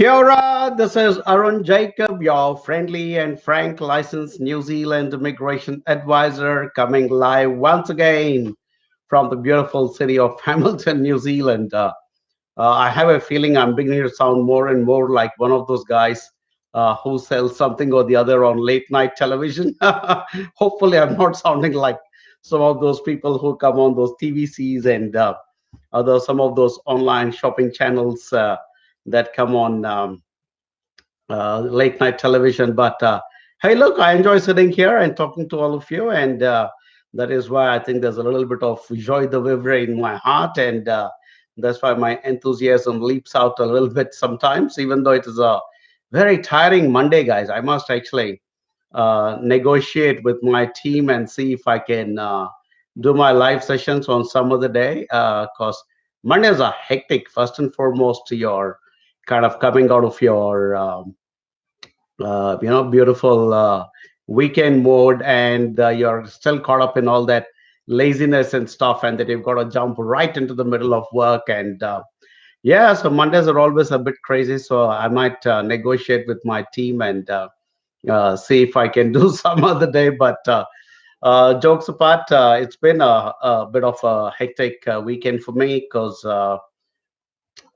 Kia ora, this is Arun Jacob, your friendly and frank licensed New Zealand immigration advisor, coming live once again from the beautiful city of Hamilton, New Zealand. I have a feeling I'm beginning to sound more and more like one of those guys who sells something or the other on late night television. Hopefully, I'm not sounding like some of those people who come on those TVCs and other some of those online shopping channels that come on late night television. But hey, look, I enjoy sitting here and talking to all of you, and that is why I think there's a little bit of joy de vivre in my heart, and that's why my enthusiasm leaps out a little bit sometimes, even though it is a very tiring Monday, guys. I must actually negotiate with my team and see if I can do my live sessions on some other day, because Mondays are hectic. First and foremost, you're kind of coming out of your beautiful weekend mode, and you're still caught up in all that laziness and stuff, and that you've got to jump right into the middle of work. And yeah, so Mondays are always a bit crazy. So I might negotiate with my team and see if I can do some other day. But jokes apart, it's been a bit of a hectic weekend for me because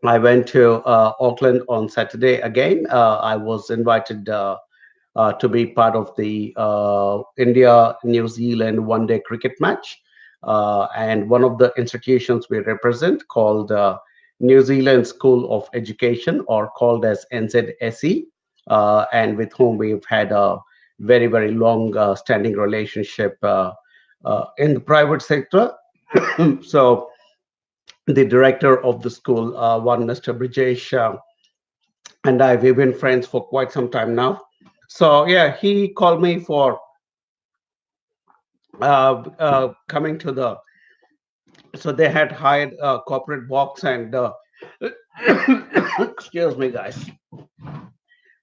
I went to Auckland on Saturday again. I was invited to be part of the India New Zealand one day cricket match. And one of the institutions we represent, called New Zealand School of Education, or called as NZSE, and with whom we've had a very, very long standing relationship in the private sector. So, the director of the school, one Mr. Brijesh, and I, we've been friends for quite some time now. So yeah, he called me for coming to the. So they had hired a corporate box, and excuse me, guys.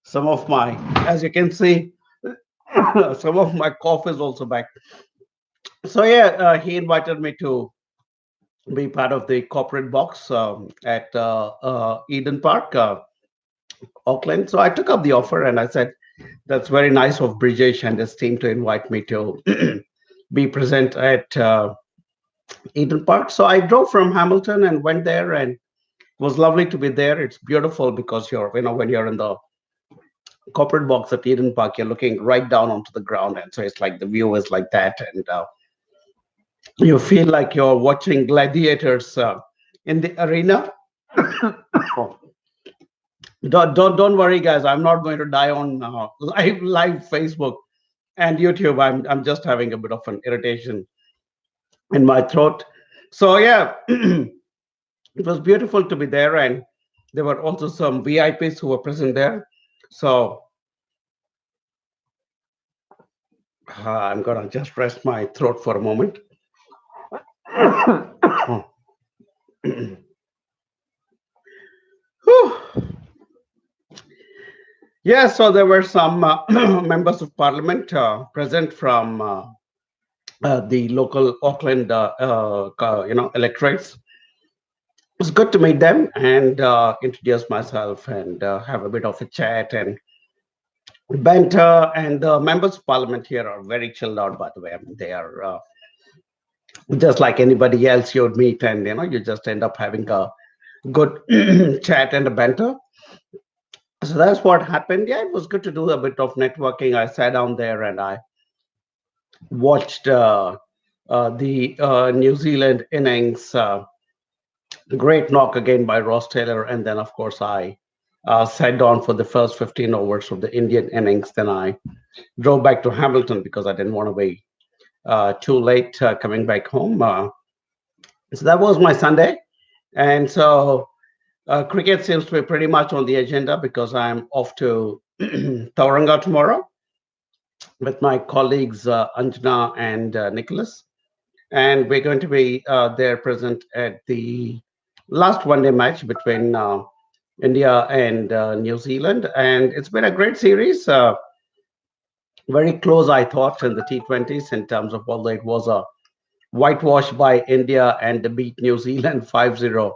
Some of my, as you can see, some of my cough is also back. So yeah, he invited me to be part of the corporate box at Eden Park, Auckland. So I took up the offer, and I said, "That's very nice of Brijesh and his team to invite me to be present at Eden Park." So I drove from Hamilton and went there, and it was lovely to be there. It's beautiful because when you're in the corporate box at Eden Park, you're looking right down onto the ground, and so it's like the view is like that, and you feel like you're watching gladiators in the arena. Don't worry, guys. I'm not going to die on live Facebook and YouTube. I'm just having a bit of an irritation in my throat. So yeah, it was beautiful to be there, and there were also some VIPs who were present there. So I'm gonna just rest my throat for a moment. Whew. Yeah, so there were some members of parliament present from the local Auckland, electorates. It was good to meet them and introduce myself and have a bit of a chat and banter. And the members of parliament here are very chilled out, by the way. I mean, they are just like anybody else you would meet, and you just end up having a good chat and a banter. So that's what happened. Yeah, it was good to do a bit of networking. I sat down there and I watched the New Zealand innings. Great knock again by Ross Taylor, and then of course I sat down for the first 15 overs of the Indian innings. Then I drove back to Hamilton because I didn't want to be too late coming back home. So that was my Sunday, and so cricket seems to be pretty much on the agenda because I'm off to Tauranga tomorrow with my colleagues Anjana and Nicholas, and we're going to be there present at the last one-day match between India and New Zealand, and it's been a great series. Very close, I thought, in the T20s in terms of, although it was a whitewash by India and beat New Zealand 5-0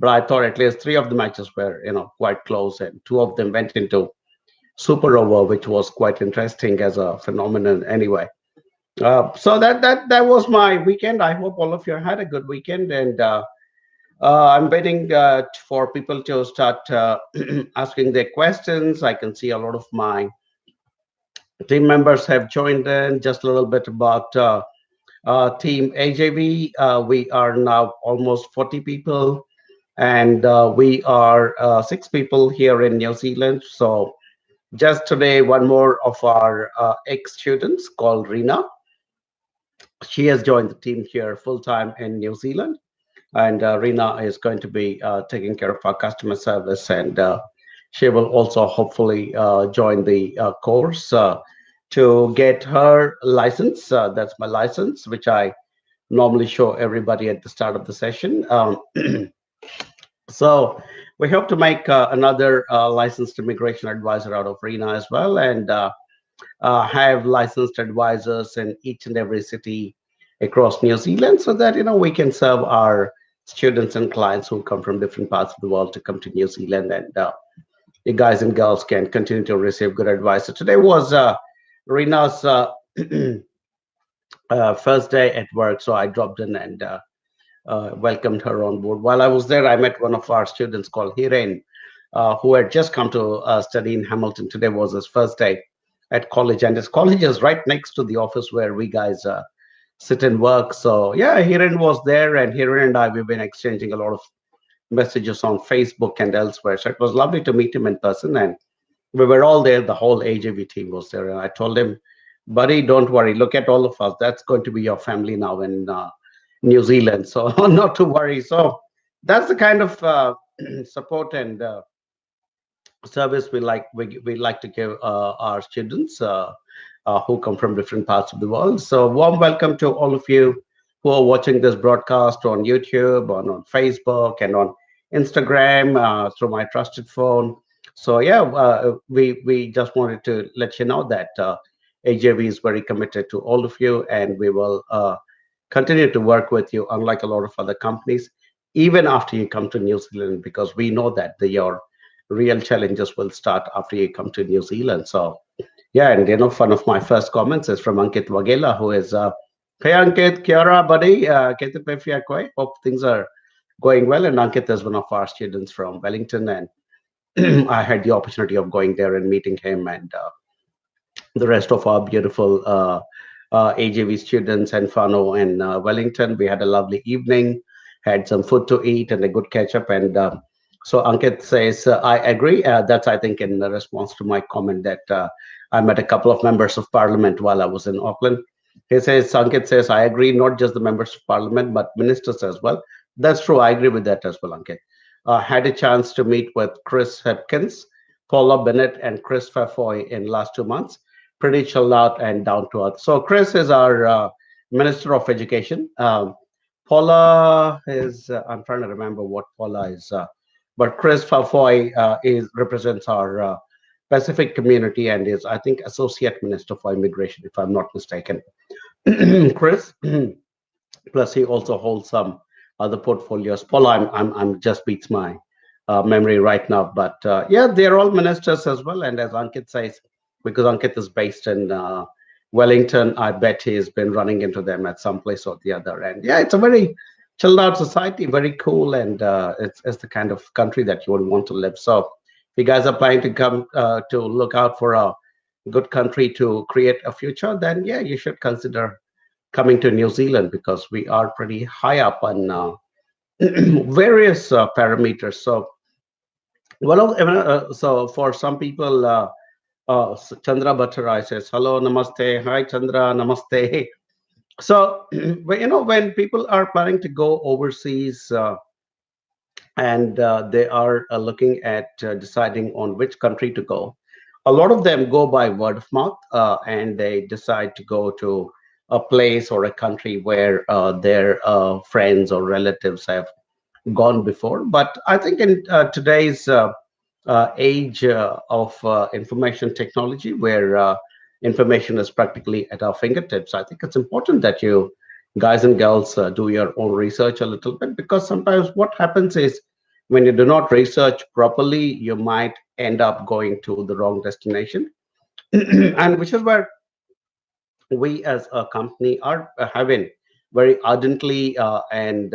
but I thought at least three of the matches were, quite close, and two of them went into super over, which was quite interesting as a phenomenon. Anyway, so that was my weekend. I hope all of you had a good weekend, and I'm waiting for people to start asking their questions. I can see a lot of my team members have joined in. Just a little bit about team AJV. We are now almost 40 people, and we are six people here in New Zealand. So just today, one more of our ex-students called Rina. She has joined the team here full time in New Zealand, and Rina is going to be taking care of our customer service, and she will also hopefully join the course to get her license. That's my license, which I normally show everybody at the start of the session. So we hope to make another licensed immigration advisor out of Rina as well, and have licensed advisors in each and every city across New Zealand, so that we can serve our students and clients who come from different parts of the world to come to New Zealand, and you guys and girls can continue to receive good advice. So today was Rina's first day at work, so I dropped in and welcomed her on board. While I was there, I met one of our students called Hiren, who had just come to study in Hamilton. Today was his first day at college, and his college is right next to the office where we guys sit and work. So yeah, Hiren was there, and Hiren and I, we've been exchanging a lot of messages on Facebook and elsewhere. So it was lovely to meet him in person, and we were all there. The whole AJV team was there, and I told him, "Buddy, don't worry. Look at all of us. That's going to be your family now in New Zealand. So not to worry." So that's the kind of support and service we like to give our students who come from different parts of the world. So warm welcome to all of you who are watching this broadcast on YouTube, on Facebook, and on Instagram through my trusted phone. So yeah, we just wanted to let you know that AJV is very committed to all of you, and we will continue to work with you, unlike a lot of other companies, even after you come to New Zealand, because we know that your real challenges will start after you come to New Zealand. So yeah, and one of my first comments is from Ankit Wagela, who is, hey Ankit, kia ora, buddy, kete pe fia koi? Hope things are going well. And Ankit is one of our students from Wellington, and I had the opportunity of going there and meeting him and the rest of our beautiful AJV students and Fano in Wellington. We had a lovely evening, had some food to eat and a good catch up. And so Ankit says, I agree. That's, I think, in response to my comment that I met a couple of members of parliament while I was in Auckland. He says, Ankit says, I agree, not just the members of parliament, but ministers as well. That's true. I agree with that as well, Ankit. Had a chance to meet with Chris Hopkins, Paula Bennett, and Chris Fafoy in last 2 months. Pretty chilled out and down to earth. So Chris is our Minister of Education. Paula is, I'm trying to remember what Paula is, but Chris Fafoy is represents our Pacific community and is, I think, Associate Minister for Immigration, if I'm not mistaken. Chris, plus he also holds some other portfolios. Paula, I'm just beats my memory right now, but yeah, they're all ministers as well. And as Ankit says, because Ankit is based in Wellington, I bet he's been running into them at some place or the other. And yeah, it's a very chilled out society, very cool, and it's the kind of country that you would want to live. So, if you guys are planning to come to look out for a good country to create a future, then yeah, you should consider coming to New Zealand because we are pretty high up on various parameters. So, so for some people. Chandra Bhattarai says, hello, namaste. Hi, Chandra, namaste. So, when people are planning to go overseas and they are looking at deciding on which country to go, a lot of them go by word of mouth and they decide to go to a place or a country where their friends or relatives have gone before. But I think in today's age of information technology, where information is practically at our fingertips, I think it's important that you guys and girls do your own research a little bit, because sometimes what happens is when you do not research properly, you might end up going to the wrong destination. And which is where we as a company are having very ardently and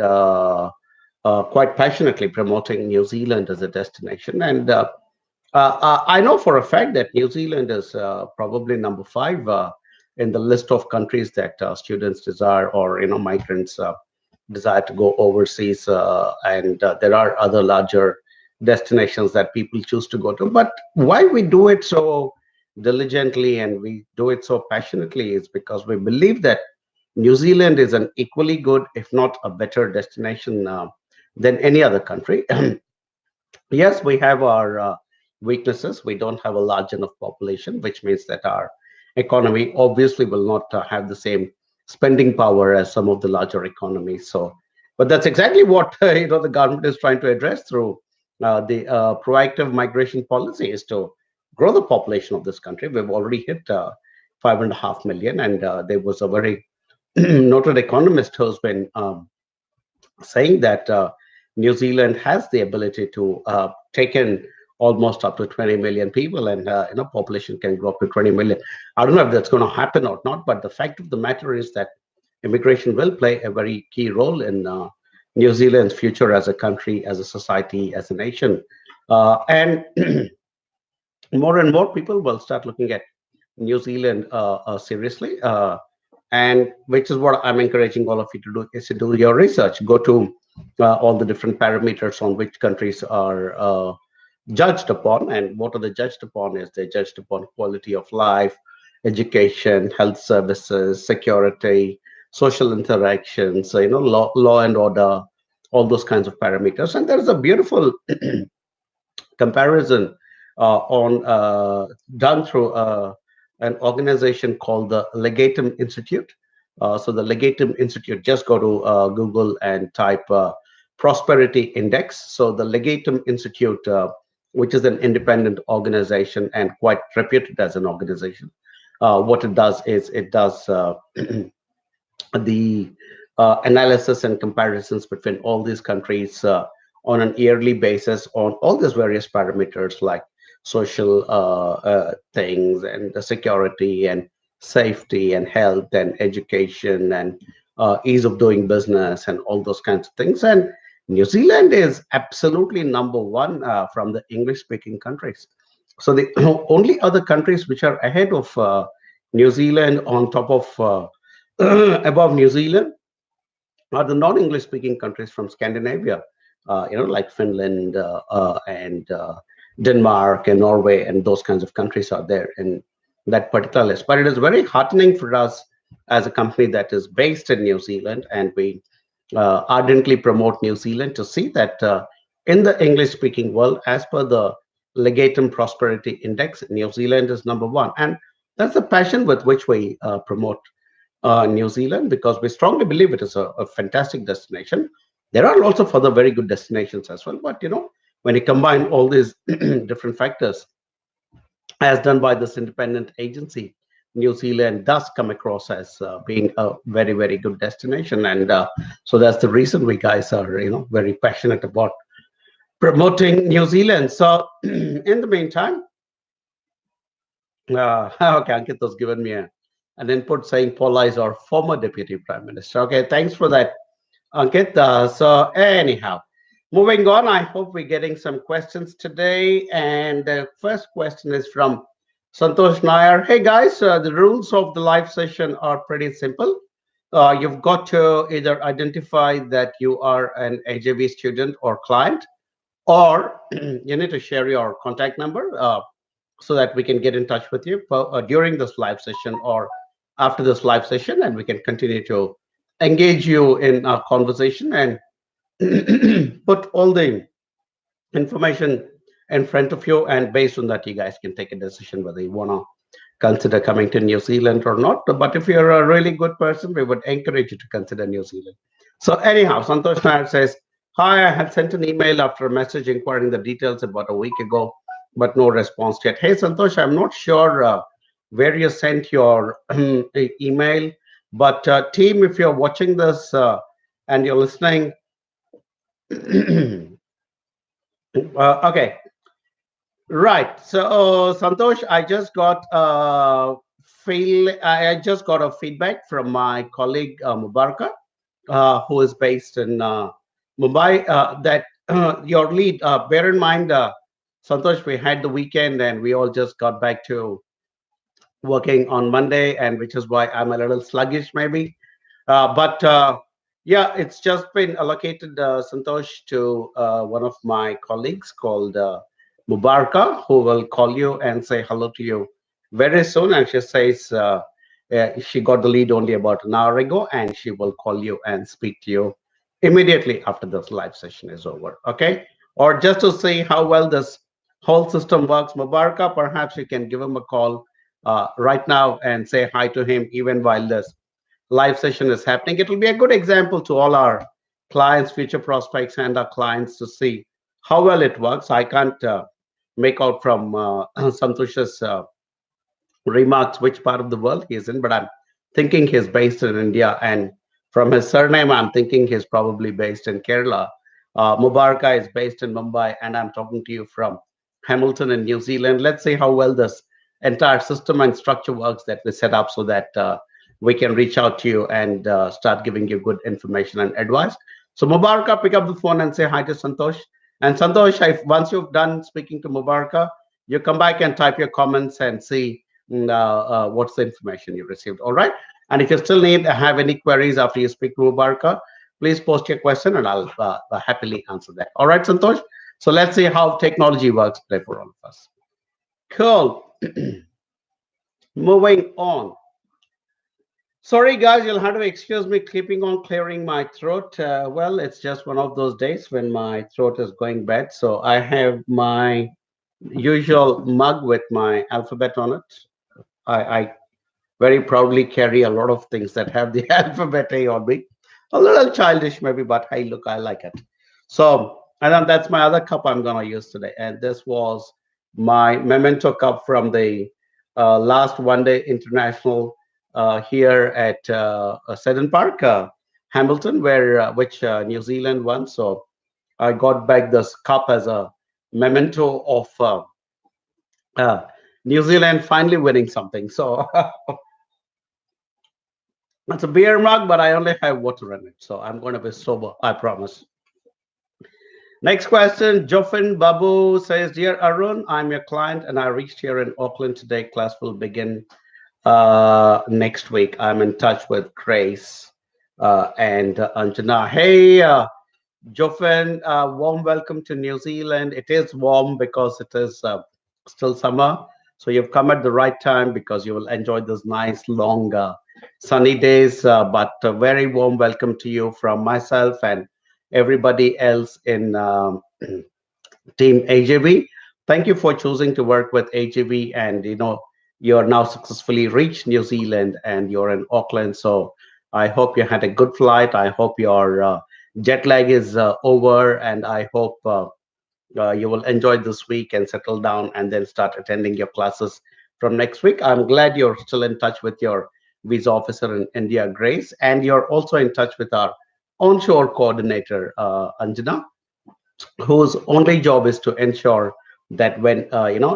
quite passionately promoting New Zealand as a destination. And I know for a fact that New Zealand is probably number five in the list of countries that students desire, or migrants desire to go overseas. And there are other larger destinations that people choose to go to. But why we do it so diligently and we do it so passionately is because we believe that New Zealand is an equally good, if not a better destination than any other country. Yes, we have our weaknesses. We don't have a large enough population, which means that our economy obviously will not have the same spending power as some of the larger economies. So, but that's exactly what the government is trying to address through the proactive migration policy, is to grow the population of this country. We've already hit 5.5 million, and there was a very noted economist who's been saying that New Zealand has the ability to take in almost up to 20 million people, and population can grow up to 20 million. I don't know if that's going to happen or not, but the fact of the matter is that immigration will play a very key role in New Zealand's future as a country, as a society, as a nation. And more and more people will start looking at New Zealand seriously, and which is what I'm encouraging all of you to do, is to do your research. Go to all the different parameters on which countries are judged upon, and what are they judged upon? Is they judged upon quality of life, education, health services, security, social interactions, law and order, all those kinds of parameters. And there is a beautiful comparison on done through an organization called the Legatum Institute. So the Legatum Institute, just go to Google and type prosperity index. So the Legatum Institute, which is an independent organization and quite reputed as an organization, what it does is it does the analysis and comparisons between all these countries on an yearly basis on all these various parameters like social things and the security and safety and health and education and ease of doing business and all those kinds of things. And New Zealand is absolutely number one from the English speaking countries. So the only other countries which are ahead of New Zealand on top of above New Zealand are the non-English speaking countries from Scandinavia, like Finland and Denmark and Norway, and those kinds of countries are there in that particular list. But it is very heartening for us as a company that is based in New Zealand, and we ardently promote New Zealand, to see that in the English speaking world, as per the Legatum Prosperity Index, New Zealand is number one. And that's the passion with which we promote New Zealand, because we strongly believe it is a fantastic destination. There are lots of other very good destinations as well, but when you combine all these different factors, as done by this independent agency, New Zealand does come across as being a very, very good destination, and so that's the reason we guys are, very passionate about promoting New Zealand. So, in the meantime, okay, Ankit has given me an input saying Paula is our former deputy prime minister. Okay, thanks for that, Ankit. So anyhow, moving on, I hope we're getting some questions today. And the first question is from Santosh Nair. Hey guys, the rules of the live session are pretty simple. You've got to either identify that you are an AJV student or client, or you need to share your contact number so that we can get in touch with you during this live session or after this live session, and we can continue to engage you in our conversation and put all the information in front of you. And based on that, you guys can take a decision whether you want to consider coming to New Zealand or not. But if you're a really good person, we would encourage you to consider New Zealand. So anyhow, Santosh Nair says, hi, I had sent an email after a message inquiring the details about a week ago, but no response yet. Hey, Santosh, I'm not sure where you sent your email, but team, if you're watching this and you're listening, Okay, right. So, Santosh, I just got a feedback from my colleague Mubaraka, who is based in Mumbai. That your lead. Bear in mind, Santosh, we had the weekend and we all just got back to working on Monday, and which is why I'm a little sluggish, maybe. But yeah, it's just been allocated, Santosh, to one of my colleagues called Mubaraka, who will call you and say hello to you very soon. And she says she got the lead only about an hour ago, and she will call you and speak to you immediately after this live session is over. Okay? Or just to see how well this whole system works, Mubaraka, perhaps you can give him a call right now and say hi to him even while this live session is happening. It will be a good example to all our clients, future prospects, and our clients to see how well it works. I can't make out from Santosh's remarks which part of the world he is in, but I'm thinking he's based in India. And from his surname, I'm thinking he's probably based in Kerala. Mubaraka is based in Mumbai, and I'm talking to you from Hamilton in New Zealand. Let's see how well this entire system and structure works that we set up so that we can reach out to you and start giving you good information and advice. So, Mubaraka, pick up the phone and say hi to Santosh. And Santosh, once you've done speaking to Mubaraka, you come back and type your comments and see what's the information you received. All right. And if you still need have any queries after you speak to Mubaraka, please post your question and I'll happily answer that. All right, Santosh. So let's see how technology works today for all of us. Cool. Moving on. Sorry, guys, you'll have to excuse me keeping on clearing my throat. Well, it's just one of those days when my throat is going bad. So I have my usual mug with my alphabet on it. I very proudly carry a lot of things that have the alphabet A or B. A little childish, maybe, but hey, look, I like it. So, and then that's my other cup I'm going to use today. And this was my memento cup from the last one day international here at Seddon Park, Hamilton, where which New Zealand won. So I got back this cup as a memento of uh, New Zealand finally winning something. So it's a beer mug, but I only have water in it. So I'm going to be sober, I promise. Next question. Jofin Babu says, Dear Arun, I'm your client and I reached here in Auckland today. Class will begin next week. I'm in touch with Grace and Anjana. Hey, Jofin, warm welcome to New Zealand. It is warm because it is still summer. So you've come at the right time because you will enjoy those nice long sunny days. But a very warm welcome to you from myself and everybody else in Team AJV. Thank you for choosing to work with AJV, and you're now successfully reached New Zealand and you're in Auckland. So I hope you had a good flight. I hope your jet lag is over, and I hope you will enjoy this week and settle down and then start attending your classes from next week. I'm glad you're still in touch with your visa officer in India, Grace, and you're also in touch with our onshore coordinator, Anjana, whose only job is to ensure that when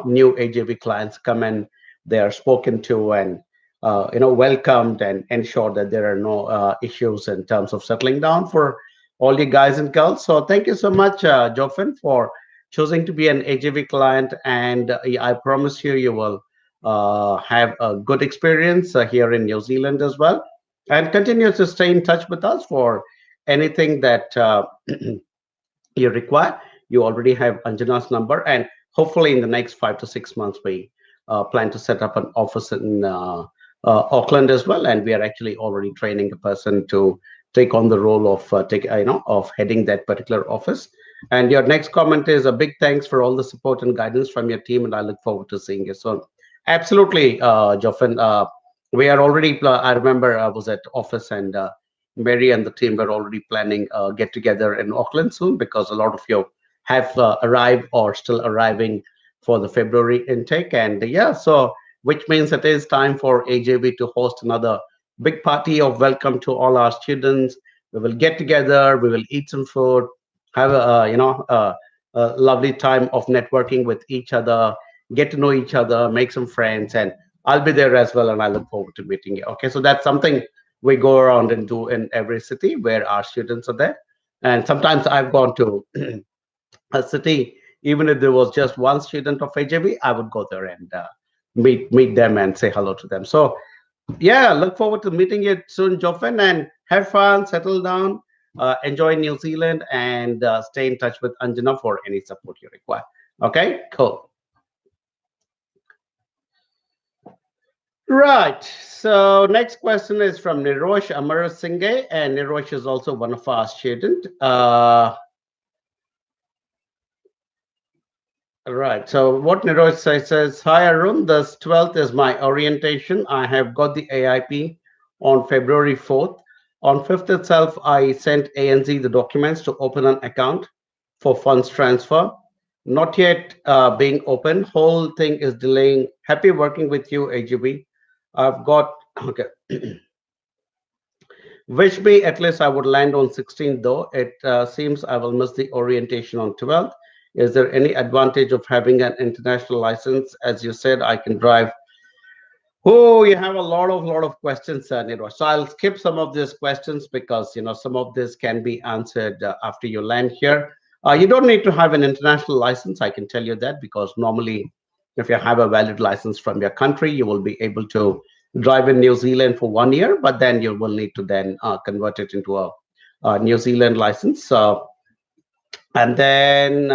new AJV clients come in, they are spoken to and welcomed and ensure that there are no issues in terms of settling down for all you guys and girls. So thank you so much, Joffin, for choosing to be an AJV client, and I promise you, you will have a good experience here in New Zealand as well, and continue to stay in touch with us for anything that you require. You already have Anjana's number, and hopefully in the next 5 to 6 months, we plan to set up an office in Auckland as well. And we are actually already training a person to take on the role of of heading that particular office. And your next comment is a big thanks for all the support and guidance from your team, and I look forward to seeing you soon. Absolutely, Joffin. We are already. I remember I was at office and. Mary and the team were already planning a get together in Auckland soon because a lot of you have arrived or still arriving for the February intake. And yeah, so which means it is time for AJB to host another big party of welcome to all our students. We will get together, we will eat some food, have a a lovely time of networking with each other, get to know each other, make some friends, and I'll be there as well, and I look forward to meeting you. Okay, so that's something we go around and do in every city where our students are there. And sometimes I've gone to a city, even if there was just one student of AJB, I would go there and meet them and say hello to them. So yeah, look forward to meeting you soon, Joffen, and have fun, settle down, enjoy New Zealand, and stay in touch with Anjana for any support you require. Okay, cool. Right. So next question is from Nirosh Amar Singhe, and Nirosh is also one of our student. Right. So what Niroj says, hi Arun, this 12th is my orientation. I have got the AIP on February 4th. On 5th itself, I sent ANZ the documents to open an account for funds transfer. Not yet being open. Whole thing is delaying. Happy working with you, AGB. I've got, okay. Wish me at least I would land on 16th though. It seems I will miss the orientation on 12th. Is there any advantage of having an international license? As you said, I can drive. Oh, you have a lot of questions, Niraj. So I'll skip some of these questions because some of this can be answered after you land here. You don't need to have an international license. I can tell you that because normally, if you have a valid license from your country, you will be able to drive in New Zealand for 1 year. But then you will need to then convert it into a New Zealand license. And then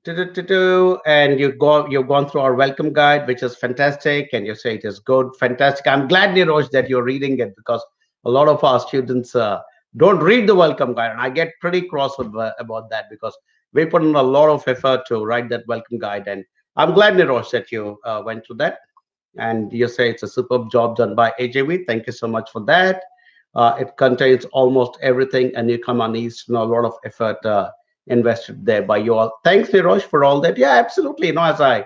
and you've gone through our welcome guide, which is fantastic, and you say it is good, fantastic. I'm glad, Niroj, that you're reading it because a lot of our students don't read the welcome guide, and I get pretty cross about that because we put in a lot of effort to write that welcome guide, and I'm glad, Niroj, that you went through that. And you say it's a superb job done by AJV. Thank you so much for that. It contains almost everything, and you come on East, a lot of effort invested there by you all. Thanks, Nirosh, for all that. Yeah, absolutely. As I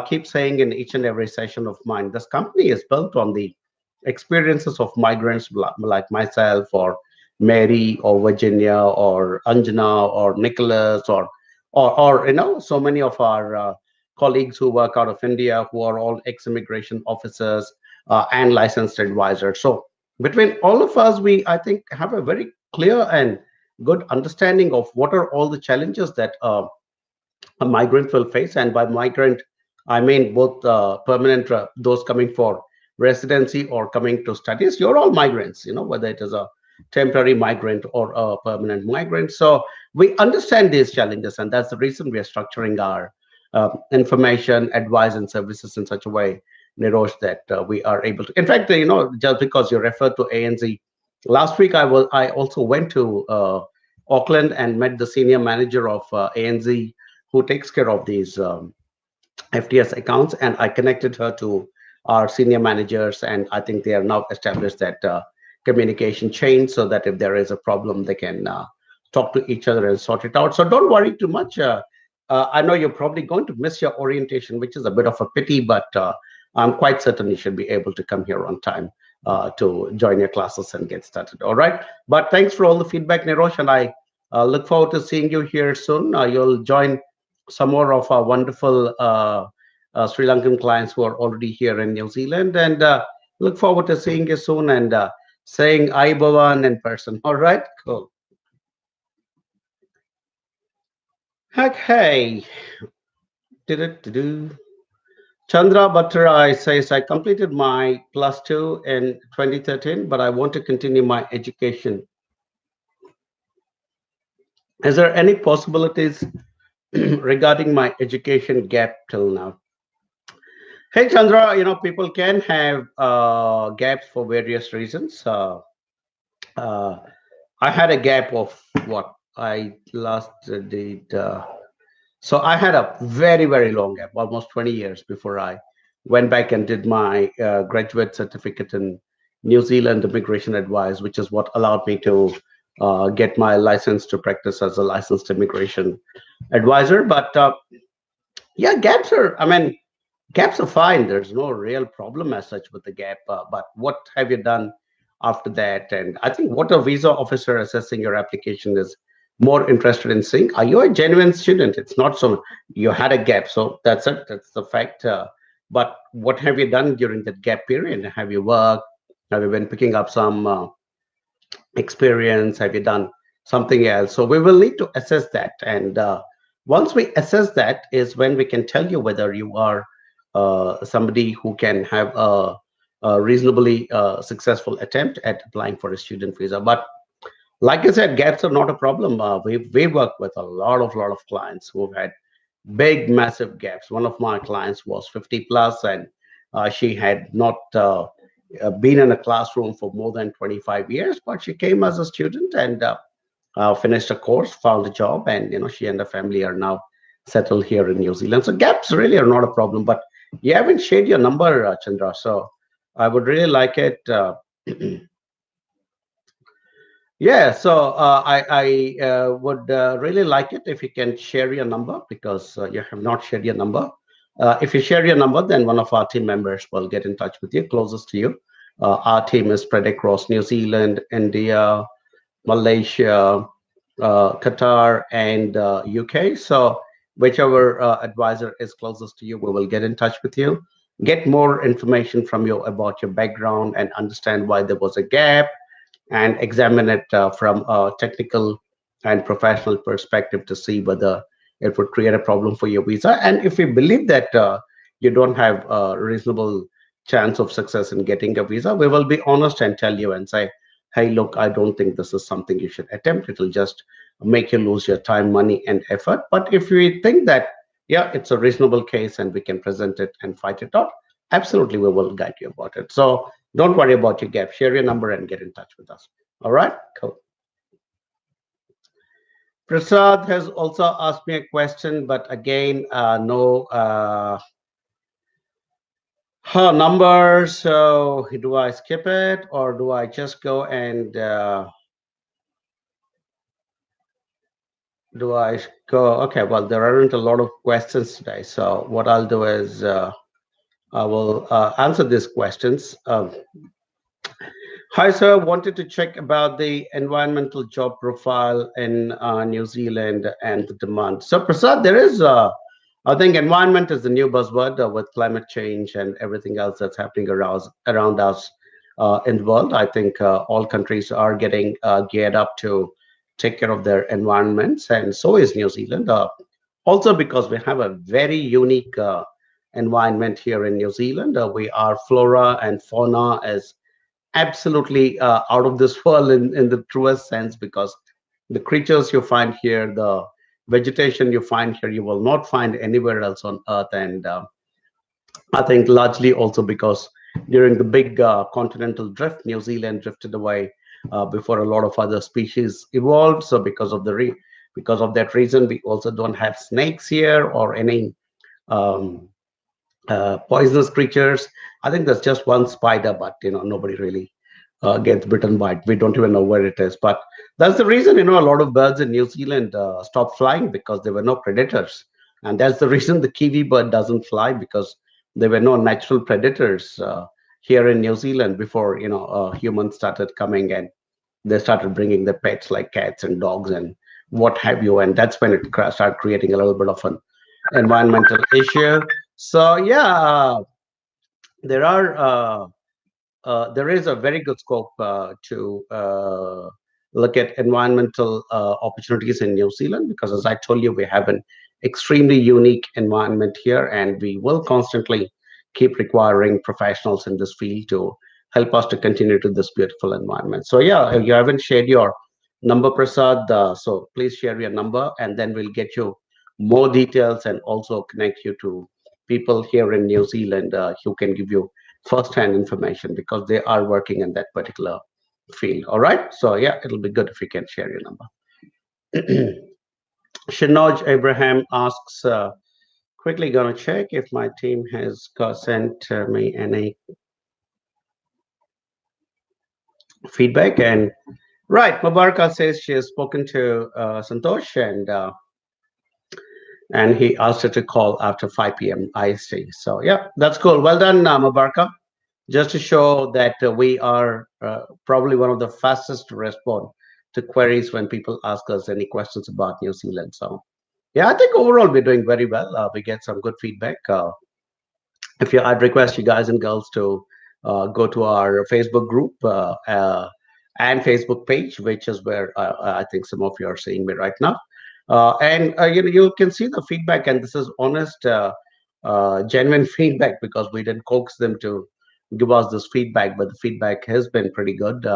keep saying in each and every session of mine, this company is built on the experiences of migrants like myself, or Mary, or Virginia, or Anjana, or Nicholas, or so many of our colleagues who work out of India, who are all ex-immigration officers and licensed advisors. So between all of us, we, I think, have a very clear and good understanding of what are all the challenges that a migrant will face. And by migrant, I mean both permanent, those coming for residency or coming to studies. You're all migrants, whether it is a temporary migrant or a permanent migrant. So we understand these challenges, and that's the reason we are structuring our information, advice, and services in such a way, Nirosh, that we are able to. In fact, just because you referred to ANZ, last week I also went to Auckland and met the senior manager of ANZ who takes care of these FTS accounts, and I connected her to our senior managers, and I think they are now established that communication chain so that if there is a problem, they can talk to each other and sort it out. So don't worry too much. I know you're probably going to miss your orientation, which is a bit of a pity, but I'm quite certain you should be able to come here on time to join your classes and get started. All right. But thanks for all the feedback, Nirosh, and I look forward to seeing you here soon. You'll join some more of our wonderful Sri Lankan clients who are already here in New Zealand, and look forward to seeing you soon and saying Aibawan in person. All right, cool. Okay. Do Chandra Bhattarai says, I completed my plus two in 2013, but I want to continue my education. Is there any possibilities regarding my education gap till now? Hey, Chandra, people can have gaps for various reasons. Uh, I had a gap of what I last did. So I had a very, very long gap, almost 20 years before I went back and did my graduate certificate in New Zealand immigration advice, which is what allowed me to get my license to practice as a licensed immigration advisor. But yeah, I mean, gaps are fine. There's no real problem as such with the gap. But what have you done after that? And I think what a visa officer assessing your application is more interested in seeing, are you a genuine student? It's not so you had a gap, so that's it. That's the fact. But what have you done during that gap period? Have you worked? Have you been picking up some experience? Have you done something else? So we will need to assess that. And once we assess that, is when we can tell you whether you are somebody who can have a reasonably successful attempt at applying for a student visa. But like I said, gaps are not a problem. We work with a lot of clients who've had big, massive gaps. One of my clients was 50 plus, and she had not been in a classroom for more than 25 years, but she came as a student and finished a course, found a job, and she and her family are now settled here in New Zealand. So gaps really are not a problem. But you haven't shared your number, Chandra. So I would really like it. Yeah, so I would really like it if you can share your number because you have not shared your number. If you share your number, then one of our team members will get in touch with you, closest to you. Our team is spread across New Zealand, India, Malaysia, Qatar, and UK. So whichever advisor is closest to you, we will get in touch with you, get more information from you about your background, and understand why there was a gap and examine it from a technical and professional perspective to see whether it would create a problem for your visa. And if we believe that you don't have a reasonable chance of success in getting a visa, we will be honest and tell you and say, hey, look, I don't think this is something you should attempt. It'll just make you lose your time, money, and effort. But if we think that, yeah, it's a reasonable case and we can present it and fight it out, absolutely, we will guide you about it. So don't worry about your gap. Share your number and get in touch with us. All right, cool. Prasad has also asked me a question, but again, no her number. So do I skip it or do I just go and do I go? Okay, well, there aren't a lot of questions today. So what I'll do is I will answer these questions. Hi, sir. Wanted to check about the environmental job profile in New Zealand and the demand. So, Prasad, there is, I think, environment is the new buzzword with climate change and everything else that's happening around us in the world. I think all countries are getting geared up to take care of their environments, and so is New Zealand. Also, because we have a very unique environment here in New Zealand, we are flora and fauna as absolutely out of this world in the truest sense because the creatures you find here, the vegetation you find here, you will not find anywhere else on Earth. And I think largely also because during the big continental drift, New Zealand drifted away before a lot of other species evolved. So because of that reason, we also don't have snakes here or any um, poisonous creatures. I think there's just one spider, but nobody really gets bitten by it. We don't even know where it is. But that's the reason a lot of birds in New Zealand stopped flying because there were no predators, and that's the reason the kiwi bird doesn't fly because there were no natural predators here in New Zealand before humans started coming and they started bringing the pets like cats and dogs and what have you, and that's when it started creating a little bit of an environmental issue. So yeah, there are there is a very good scope to look at environmental opportunities in New Zealand because, as I told you, we have an extremely unique environment here, and we will constantly keep requiring professionals in this field to help us to continue to this beautiful environment. So, yeah, if you haven't shared your number, Prasad, so please share your number, and then we'll get you more details and also connect you to people here in New Zealand who can give you first-hand information because they are working in that particular field. All right. So yeah, it'll be good if you can share your number. Shinoj Abraham asks, quickly gonna check if my team has sent me any feedback. And right, Mubaraka says she has spoken to Santosh and he asked her to call after 5 p.m. IST. So yeah, that's cool. Well done, Mubaraka. Just to show that we are probably one of the fastest to respond. to queries when people ask us any questions about New Zealand. So yeah, I think overall we're doing very well. We get some good feedback. If you, I'd request you guys and girls to go to our Facebook group and Facebook page, which is where I think some of you are seeing me right now. And you can see the feedback, and this is honest, genuine feedback because we didn't coax them to give us this feedback, but the feedback has been pretty good.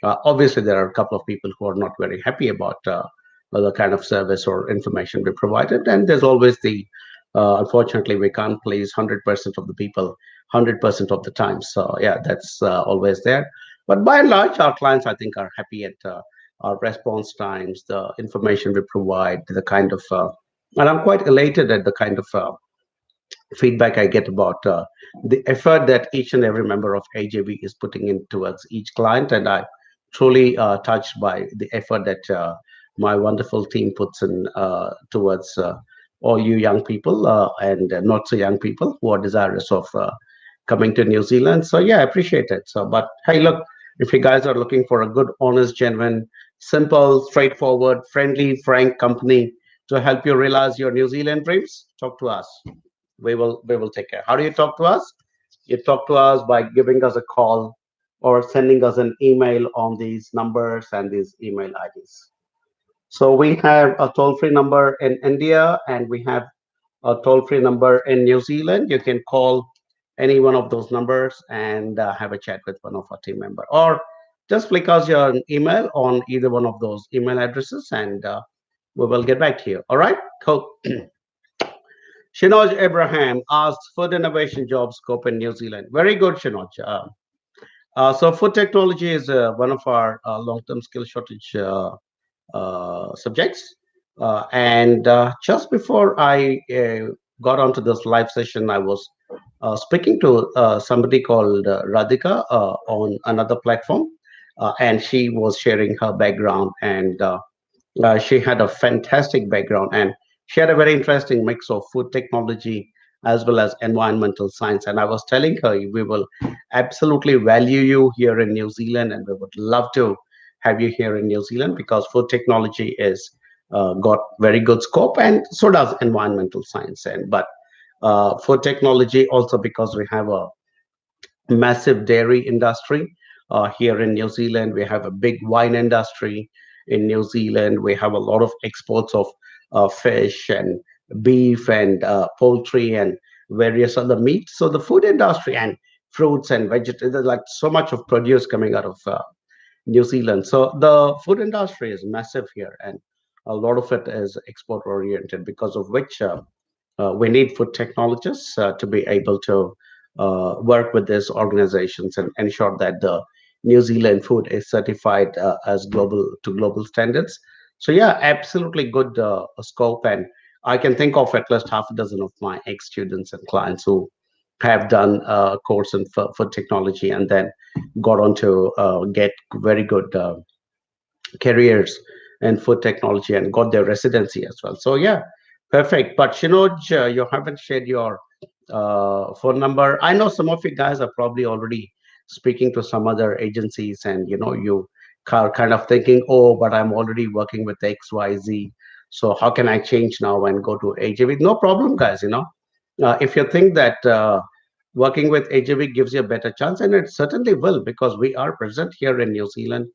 Obviously, there are a couple of people who are not very happy about the kind of service or information we provided, and there's always the unfortunately, we can't please 100% of the people 100% of the time. So yeah, that's always there. But by and large, our clients, I think, are happy at our response times, the information we provide, the kind of, and I'm quite elated at the kind of feedback I get about the effort that each and every member of AJB is putting in towards each client. And I truly touched by the effort that my wonderful team puts in towards all you young people and not so young people who are desirous of coming to New Zealand. So yeah, I appreciate it. So, but hey, look, if you guys are looking for a good, honest, genuine, simple, straightforward, friendly, frank company to help you realize your New Zealand dreams, talk to us. We will take care. How do you talk to us? You talk to us by giving us a call or sending us an email on these numbers and these email IDs. So we have a toll-free number in India and we have a toll-free number in New Zealand. You can call any one of those numbers and have a chat with one of our team member, or just flick us your email on either one of those email addresses, and we will get back to you. All right, cool. Shinoj Abraham asked food innovation job scope in New Zealand. Very good, Shinoj. So food technology is one of our long-term skill shortage subjects. And just before I got onto this live session, I was speaking to somebody called Radhika on another platform, and she was sharing her background, and she had a fantastic background, and she had a very interesting mix of food technology as well as environmental science. And I was telling her, we will absolutely value you here in New Zealand, and we would love to have you here in New Zealand because food technology is got very good scope, and so does environmental science. And but food technology also because we have a massive dairy industry here in New Zealand. We have a big wine industry in New Zealand. We have a lot of exports of fish and beef and poultry and various other meats. So the food industry and fruits and vegetables, there's like so much of produce coming out of New Zealand. So the food industry is massive here, and a lot of it is export oriented, because of which we need food technologists to be able to work with these organizations and ensure that the New Zealand food is certified as global standards. So yeah, absolutely good scope, and I can think of at least half a dozen of my ex students and clients who have done a course in food technology and then got on to get very good careers in food technology and got their residency as well. So yeah, perfect. But Shinoj, you haven't shared your phone number. I know some of you guys are probably already speaking to some other agencies, and you are kind of thinking, oh, but I'm already working with XYZ. So how can I change now and go to AJV? No problem, guys. If you think that working with AJV gives you a better chance, and it certainly will, because we are present here in New Zealand.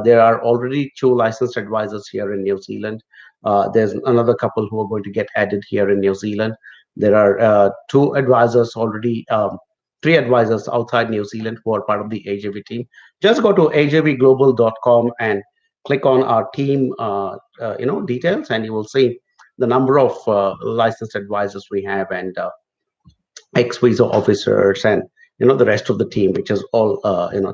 There are already two licensed advisors here in New Zealand. There's another couple who are going to get added here in New Zealand. There are two advisors already, three advisors outside New Zealand who are part of the AJV team. Just go to ajvglobal.com and click on our team, details, and you will see the number of licensed advisors we have, and ex visa officers, and the rest of the team, which is all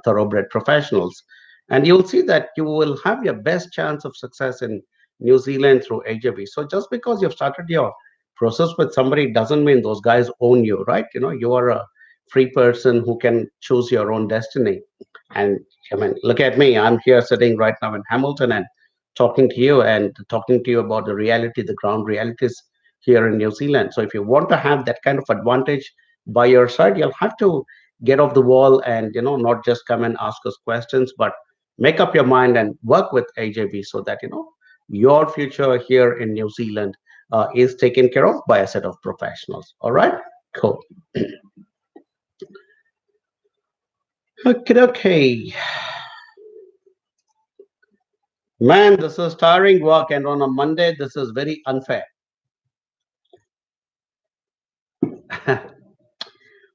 thoroughbred professionals. And you'll see that you will have your best chance of success in New Zealand through AJV. So just because you've started your process with somebody doesn't mean those guys own you, right? You are a free person who can choose your own destiny. And I mean, look at me, I'm here sitting right now in Hamilton and talking to you about the reality, the ground realities here in New Zealand. So if you want to have that kind of advantage by your side, you'll have to get off the wall and not just come and ask us questions, but make up your mind and work with AJB so that your future here in New Zealand is taken care of by a set of professionals. All right, cool. Okay, okay. Man, this is tiring work, and on a Monday, this is very unfair.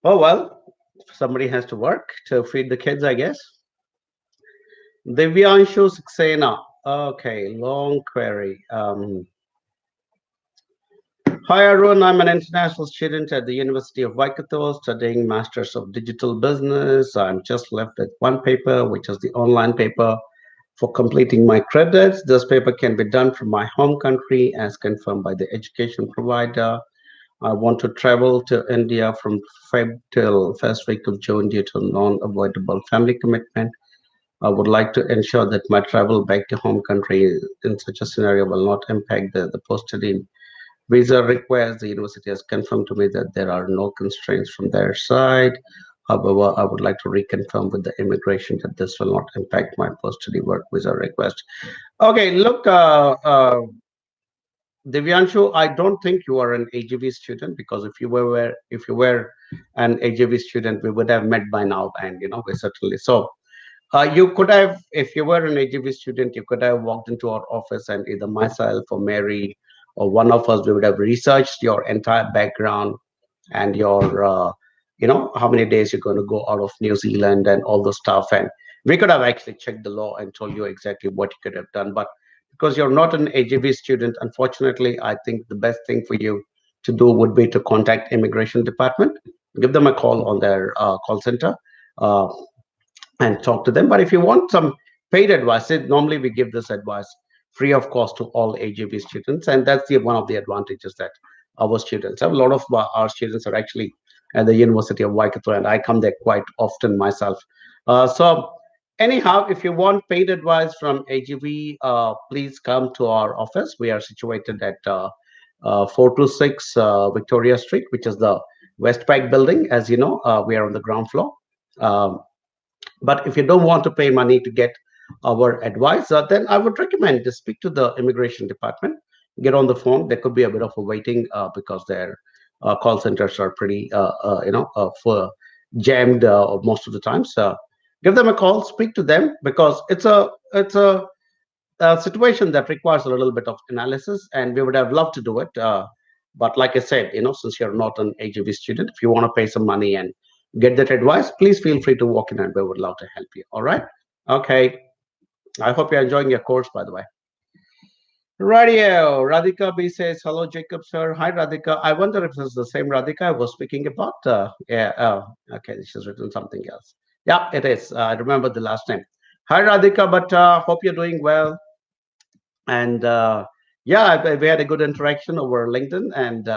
Oh well, somebody has to work to feed the kids, I guess. Divyanshu Saxena. Okay, long query. Hi Arun, I'm an international student at the University of Waikato studying Masters of Digital Business. I'm just left with one paper, which is the online paper for completing my credits. This paper can be done from my home country as confirmed by the education provider. I want to travel to India from Feb till first week of June due to non-avoidable family commitment. I would like to ensure that my travel back to home country in such a scenario will not impact the post-study visa request. The university has confirmed to me that there are no constraints from their side. However, I would like to reconfirm with the immigration that this will not impact my post-study work visa request. Okay, look, Divyanshu, I don't think you are an AGV student because if you were an AGV student, we would have met by now, and we certainly so. You could have, if you were an AGV student, you could have walked into our office and either myself or Mary or one of us, we would have researched your entire background and your, how many days you're going to go out of New Zealand and all the stuff. And we could have actually checked the law and told you exactly what you could have done. But because you're not an AGV student, unfortunately, I think the best thing for you to do would be to contact immigration department, give them a call on their call center. Uh, and talk to them. But if you want some paid advice, normally we give this advice free of cost to all AGB students, and that's one of the advantages that our students have. A lot of our students are actually at the University of Waikato, and I come there quite often myself. So anyhow, if you want paid advice from AGB, please come to our office. We are situated at 426 Victoria Street, which is the Westpac building. As you know, we are on the ground floor. Um, but if you don't want to pay money to get our advice, then I would recommend to speak to the immigration department, get on the phone. There could be a bit of a waiting because their call centers are pretty, for jammed most of the times. Give them a call, speak to them because it's a situation that requires a little bit of analysis, and we would have loved to do it. But like I said, since you're not an AGV student, if you want to pay some money and get that advice, please feel free to walk in, and we would love to help you. All right? Okay. I hope you're enjoying your course, by the way. Radio Radhika B says, "Hello, Jacob sir. Hi, Radhika. I wonder if this is the same Radhika I was speaking about." Yeah. Okay. She's written something else. Yeah, it is. I remember the last name. Hi, Radhika. But hope you're doing well. And yeah, we had a good interaction over LinkedIn, and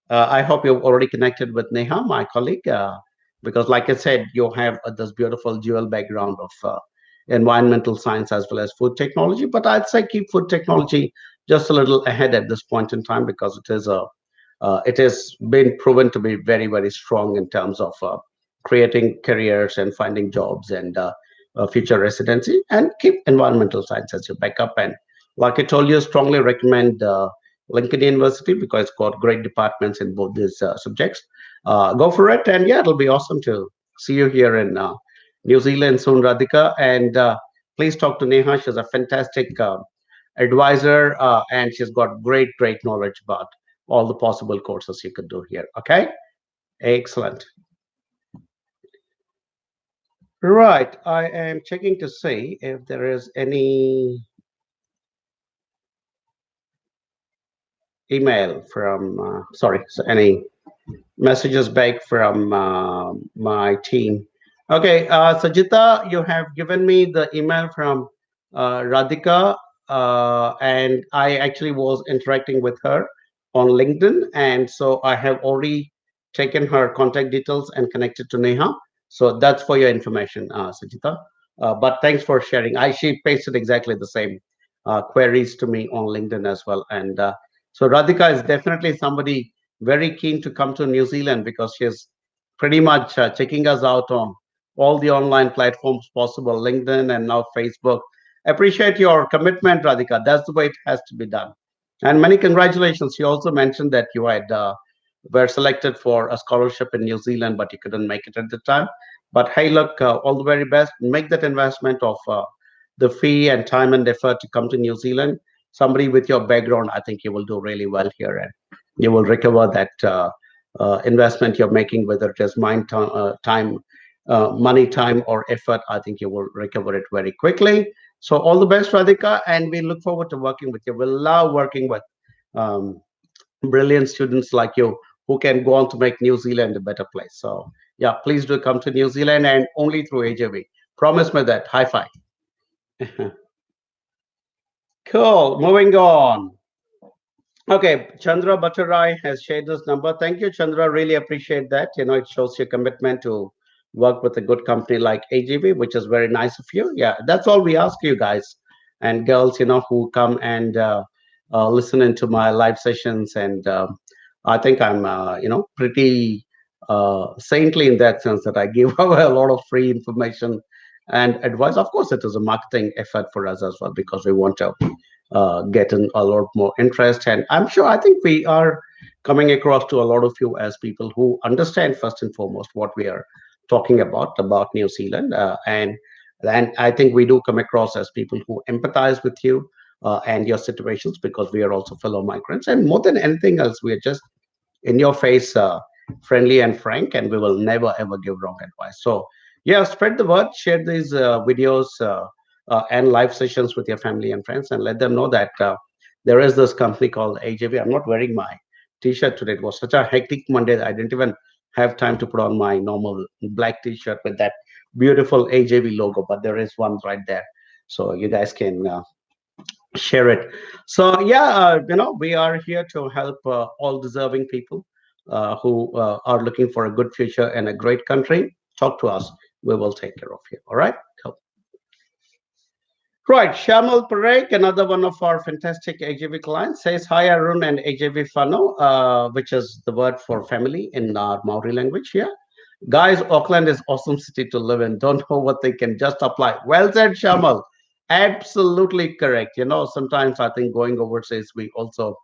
I hope you've already connected with Neha, my colleague, because, like I said, you have this beautiful dual background of environmental science as well as food technology. But I'd say keep food technology just a little ahead at this point in time because it has been proven to be very, very strong in terms of creating careers and finding jobs and future residency. And keep environmental science as your backup. And like I told you, strongly recommend Lincoln University because it's got great departments in both these subjects. Go for it, and yeah, it'll be awesome to see you here in New Zealand soon, Radhika. And please talk to Neha. She's a fantastic advisor, and she's got great, great knowledge about all the possible courses you could do here. Okay, excellent. Right, I am checking to see if there is any email from, sorry, so any messages back from my team. Okay, Sajita, you have given me the email from Radhika, and I actually was interacting with her on LinkedIn, and so I have already taken her contact details and connected to Neha. So that's for your information, Sajita. But thanks for sharing. She pasted exactly the same queries to me on LinkedIn as well, and so Radhika is definitely somebody very keen to come to New Zealand because she's pretty much checking us out on all the online platforms possible, LinkedIn and now Facebook. Appreciate your commitment, Radhika. That's the way it has to be done. And many congratulations. You also mentioned that you had were selected for a scholarship in New Zealand, but you couldn't make it at the time. But hey, look, all the very best. Make that investment of the fee and time and effort to come to New Zealand. Somebody with your background, I think you will do really well here, and you will recover that investment you're making, whether it is time, money, time, or effort. I think you will recover it very quickly. So all the best, Radhika, and we look forward to working with you. We love working with um, brilliant students like you who can go on to make New Zealand a better place. So yeah, please do come to New Zealand and only through AJV. Promise me that. High five. Cool. Moving on. Okay, Chandra Bhattarai has shared this number. Thank you, Chandra. Really appreciate that. It shows your commitment to work with a good company like AGV, which is very nice of you. Yeah, that's all we ask you guys and girls, who come and listen into my live sessions. And I think I'm, pretty saintly in that sense that I give away a lot of free information and advice. Of course, it is a marketing effort for us as well because we want to get in a lot more interest. And I'm sure, I think we are coming across to a lot of you as people who understand first and foremost what we are talking about New Zealand. And I think we do come across as people who empathize with you and your situations because we are also fellow migrants. And more than anything else, we are just in your face, friendly and frank, and we will never ever give wrong advice. So, yeah, spread the word, share these videos and live sessions with your family and friends, and let them know that there is this company called AJV. I'm not wearing my t-shirt today. It was such a hectic Monday that I didn't even have time to put on my normal black t-shirt with that beautiful AJV logo, but there is one right there. So you guys can share it. So yeah, we are here to help all deserving people who are looking for a good future and a great country. Talk to us. We will take care of you. All right. Cool. Right, Shamal Parek, another one of our fantastic AJV clients, says, Hi, Arun and AJV Fano, which is the word for family in our Maori language here. Guys, Auckland is awesome city to live in. Don't know what they can just apply. Well said, Shamal. Absolutely correct. Sometimes I think going overseas, we also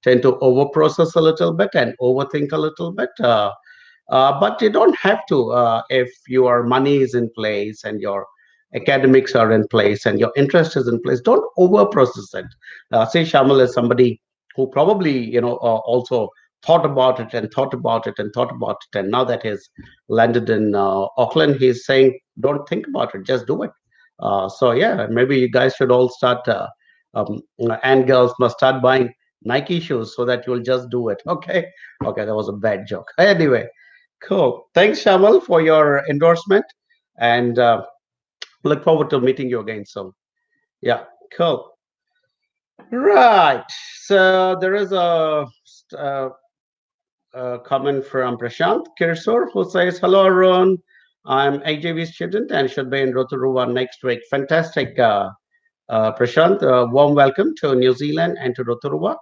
tend to overprocess a little bit and overthink a little bit. But you don't have to if your money is in place and your academics are in place and your interest is in place. Don't overprocess it. Say Shamal is somebody who probably also thought about it and thought about it and thought about it, and now that he's landed in Auckland, he's saying, "Don't think about it, just do it." So yeah, maybe you guys should all start, um, and girls must start buying Nike shoes so that you'll just do it. Okay, that was a bad joke. Anyway, cool. Thanks, Shamal, for your endorsement, and look forward to meeting you again soon. Yeah, cool. Right. So there is uh, a comment from Prashant Kirsor who says, Hello, Arun. I'm AJV student and should be in Rotorua next week. Fantastic, Prashant. Warm welcome to New Zealand and to Rotorua.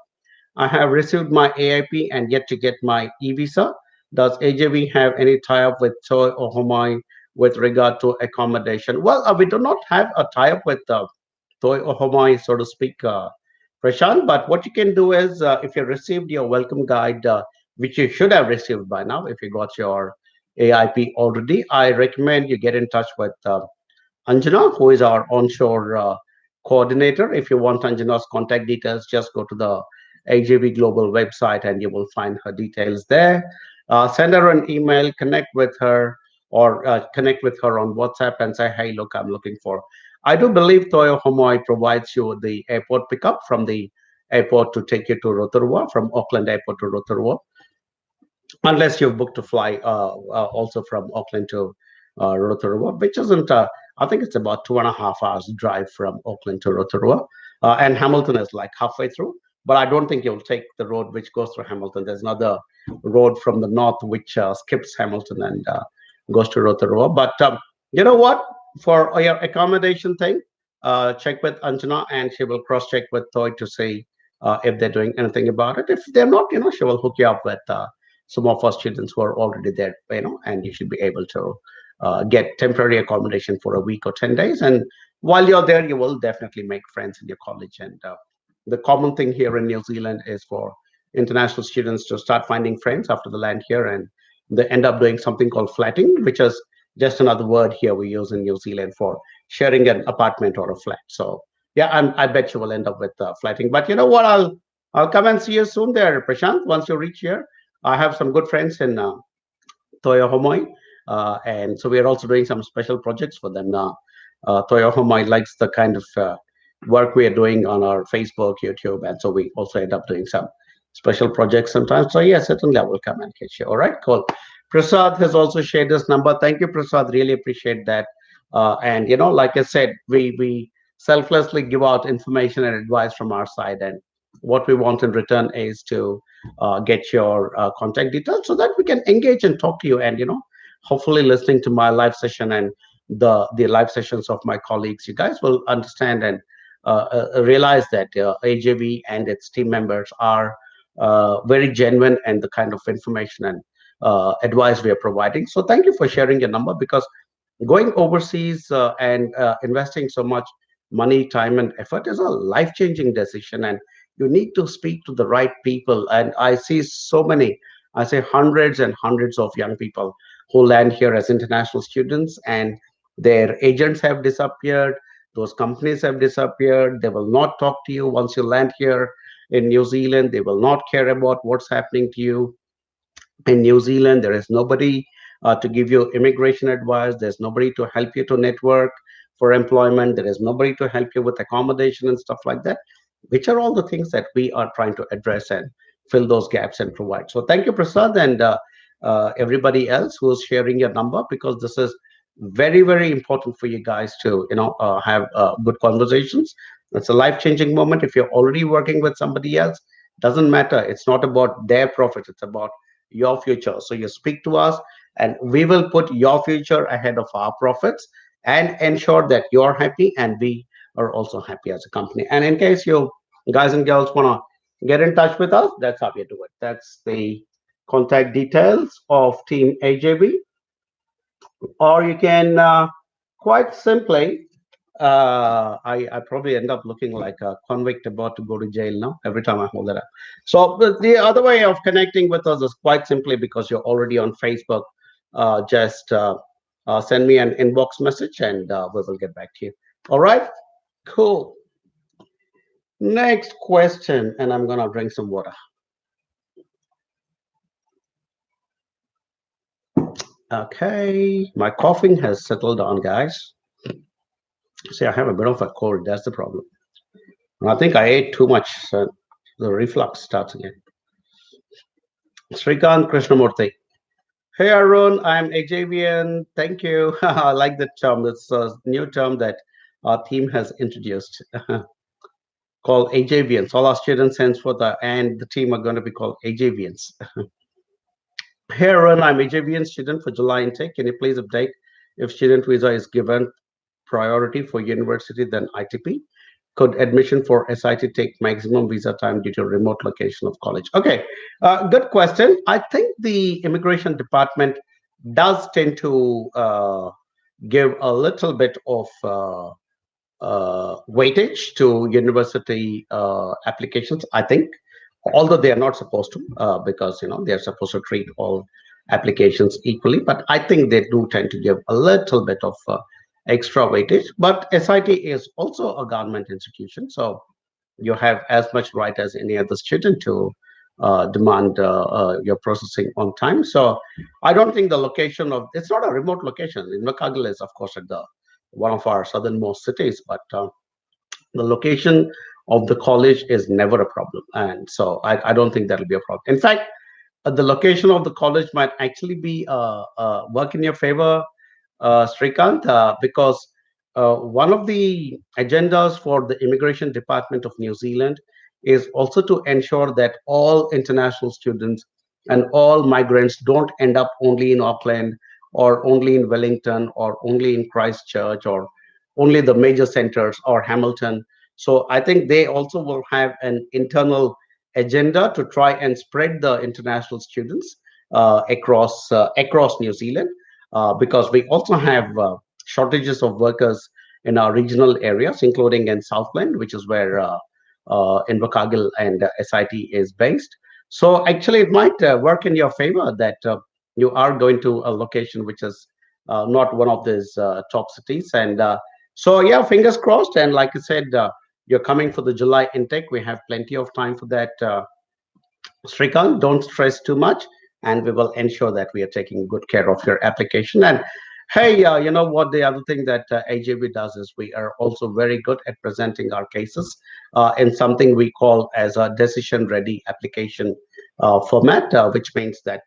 I have received my AIP and yet to get my e-visa. Does AJV have any tie-up with Toi or Homai with regard to accommodation? Well, we do not have a tie-up with Toi or Homai, so to speak, Prashant. But what you can do is, if you received your welcome guide, which you should have received by now, if you got your AIP already, I recommend you get in touch with Anjana, who is our onshore coordinator. If you want Anjana's contact details, just go to the AJV Global website and you will find her details there. Send her an email, connect with her, or connect with her on WhatsApp and say, hey, look, I'm looking for. I do believe Toyo Homoi provides you the airport pickup from the airport to take you to Rotorua, from Auckland Airport to Rotorua, unless you've booked a fly also from Auckland to Rotorua, which isn't, I think it's about 2.5 hours drive from Auckland to Rotorua. And Hamilton is like halfway through, but I don't think you'll take the road which goes through Hamilton. There's another road from the north which skips Hamilton and goes to Rotorua. But you know what? For your accommodation thing, check with Anjana and she will cross check with Toy to see if they're doing anything about it. If they're not, she will hook you up with some of our students who are already there, and you should be able to get temporary accommodation for a week or 10 days. And while you're there, you will definitely make friends in your college. And the common thing here in New Zealand is for international students to start finding friends after they land here, and they end up doing something called flatting, which is just another word here we use in New Zealand for sharing an apartment or a flat. So yeah, I bet you will end up with flatting. But you know what? I'll come and see you soon there, Prashant. Once you reach here, I have some good friends in Toyo Homoi. And so we are also doing some special projects for them now. Toyo Homoi likes the kind of work we are doing on our Facebook, YouTube, and so we also end up doing some special projects sometimes. So yes, certainly I will come and catch you. All right, cool. Prasad has also shared this number. Thank you, Prasad. Really appreciate that. And you know, like I said, we selflessly give out information and advice from our side, and what we want in return is to get your contact details so that we can engage and talk to you. And you know, hopefully, listening to my live session and the live sessions of my colleagues, you guys will understand and realize that AJV and its team members are very genuine and the kind of information and advice we are providing. So thank you for sharing your number, because going overseas and investing so much money, time, and effort is a life changing decision. And you need to speak to the right people. And I see so many, I say hundreds and hundreds of young people who land here as international students, and their agents have disappeared. Those companies have disappeared. They will not talk to you once you land here in New Zealand. They will not care about what's happening to you in New Zealand. There is nobody to give you immigration advice. There's nobody to help you to network for employment. There is nobody to help you with accommodation and stuff like that, which are all the things that we are trying to address and fill those gaps and provide. So thank you, Prasad, and everybody else who's sharing your number, because this is very, very important for you guys to, have good conversations. It's a life-changing moment. If you're already working with somebody else, doesn't matter. It's not about their profit. It's about your future. So you speak to us, and we will put your future ahead of our profits and ensure that you're happy and we are also happy as a company. And in case you guys and girls want to get in touch with us, that's how you do it. That's the contact details of Team AJB, or you can quite simply. I probably end up looking like a convict about to go to jail now every time I hold it up. So the other way of connecting with us is quite simply, because you're already on Facebook. Just send me an inbox message, and we will get back to you. All right, cool. Next question, and I'm gonna drink some water. Okay, my coughing has settled down, guys. See, I have a bit of a cold. That's the problem. And I think I ate too much, so the reflux starts again. Srikant Krishnamurthy. Hey Arun, I'm AJVN. Thank you. I like the term. It's a new term that our team has introduced called AJVNs. All our students stands for and the team are going to be called AJVNs. Hey Arun, I'm AJVN student for July intake. Can you please update if student visa is given priority for university than ITP? Could admission for SIT take maximum visa time due to remote location of college? Okay, good question. I think the immigration department does tend to give a little bit of weightage to university applications. I think, although they are not supposed to, because they are supposed to treat all applications equally. But I think they do tend to give a little bit of extra weightage. But SIT is also a government institution, so you have as much right as any other student to demand your processing on time. So I don't think the location of it's not a remote location. Invercargill is, of course, at the one of our southernmost cities, but the location of the college is never a problem, and so I don't think that'll be a problem. In fact, the location of the college might actually be work in your favor, Srikant, because one of the agendas for the Immigration Department of New Zealand is also to ensure that all international students and all migrants don't end up only in Auckland or only in Wellington or only in Christchurch or only the major centers or Hamilton. So I think they also will have an internal agenda to try and spread the international students across New Zealand. because we also have shortages of workers in our regional areas, including in Southland, which is where Invercargill and SIT is based. So actually, it might work in your favor that you are going to a location which is not one of these top cities. And so, yeah, fingers crossed. And like I said, you're coming for the July intake. We have plenty of time for that. Srikant, don't stress too much, and we will ensure that we are taking good care of your application. And hey, you know what? The other thing that AJB does is we are also very good at presenting our cases in something we call as a decision-ready application format, which means that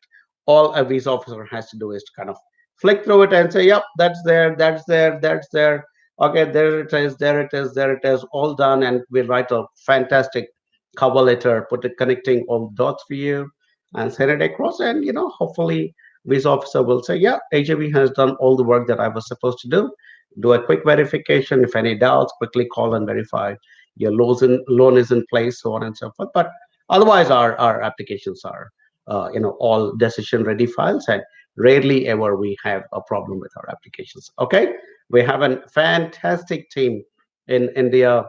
all a visa officer has to do is to kind of flick through it and say, "Yep, that's there, that's there, that's there. Okay, there it is, there it is, there it is, all done." And we write a fantastic cover letter, put it connecting all dots for you, and send it across. And hopefully, visa officer will say, "Yeah, AJB has done all the work that I was supposed to do." Do a quick verification. If any doubts, quickly call and verify your loan is in place, so on and so forth. But otherwise, our applications are, all decision ready files, and rarely ever we have a problem with our applications. Okay, we have a fantastic team in India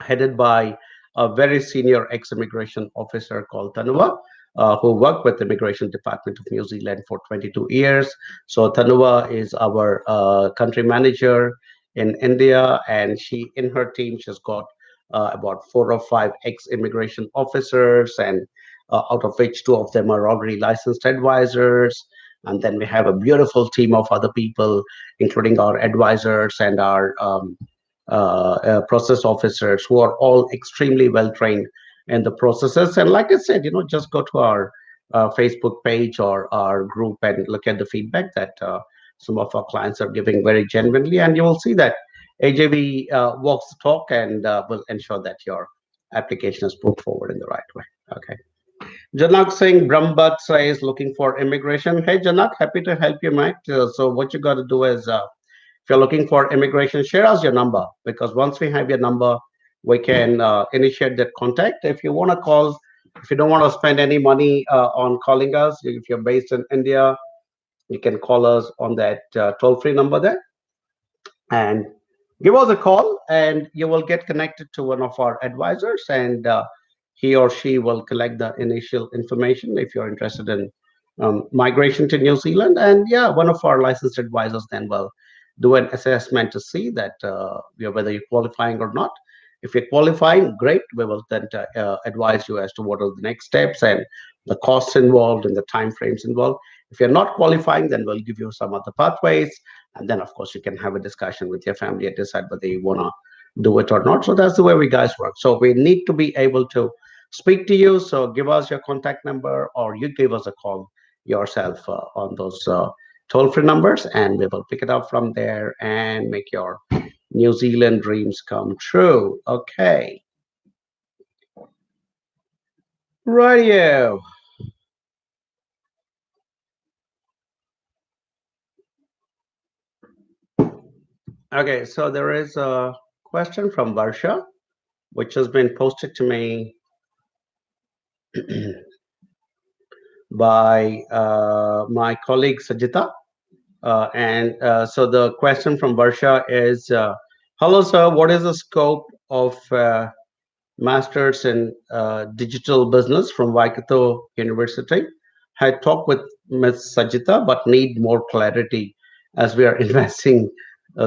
headed by a very senior ex-immigration officer called Tanuva, who worked with the Immigration Department of New Zealand for 22 years. So Tanuva is our country manager in India, and in her team, she's got about 4 or 5 ex-immigration officers, and out of which 2 of them are already licensed advisors. And then we have a beautiful team of other people, including our advisors and our process officers who are all extremely well trained in the processes. And like I said, just go to our Facebook page or our group and look at the feedback that some of our clients are giving very genuinely, and you will see that AJV walks the talk and will ensure that your application is put forward in the right way. Okay. Janak Singh Brahmbhat says looking for immigration. Hey Janak, happy to help you, mate. So what you got to do is if you're looking for immigration, share us your number, because once we have your number, we can initiate that contact. If you want to call, if you don't want to spend any money on calling us, if you're based in India, you can call us on that toll-free number there and give us a call, and you will get connected to one of our advisors, and he or she will collect the initial information if you're interested in migration to New Zealand. And yeah, one of our licensed advisors then will do an assessment to see that whether you're qualifying or not. If you're qualifying, great. We will then advise you as to what are the next steps and the costs involved and the time frames involved. If you're not qualifying, then we'll give you some other pathways, and then of course you can have a discussion with your family and decide whether you want to do it or not. So that's the way we guys work. So we need to be able to speak to you. So give us your contact number, or you give us a call yourself on those toll-free numbers, and we will pick it up from there and make your New Zealand dreams come true. Okay. Radio. Okay, so there is a question from Varsha, which has been posted to me by my colleague Sajita. And so the question from Varsha is, hello, sir, what is the scope of Masters in Digital Business from Waikato University? I talked with Ms. Sajita, but need more clarity as we are investing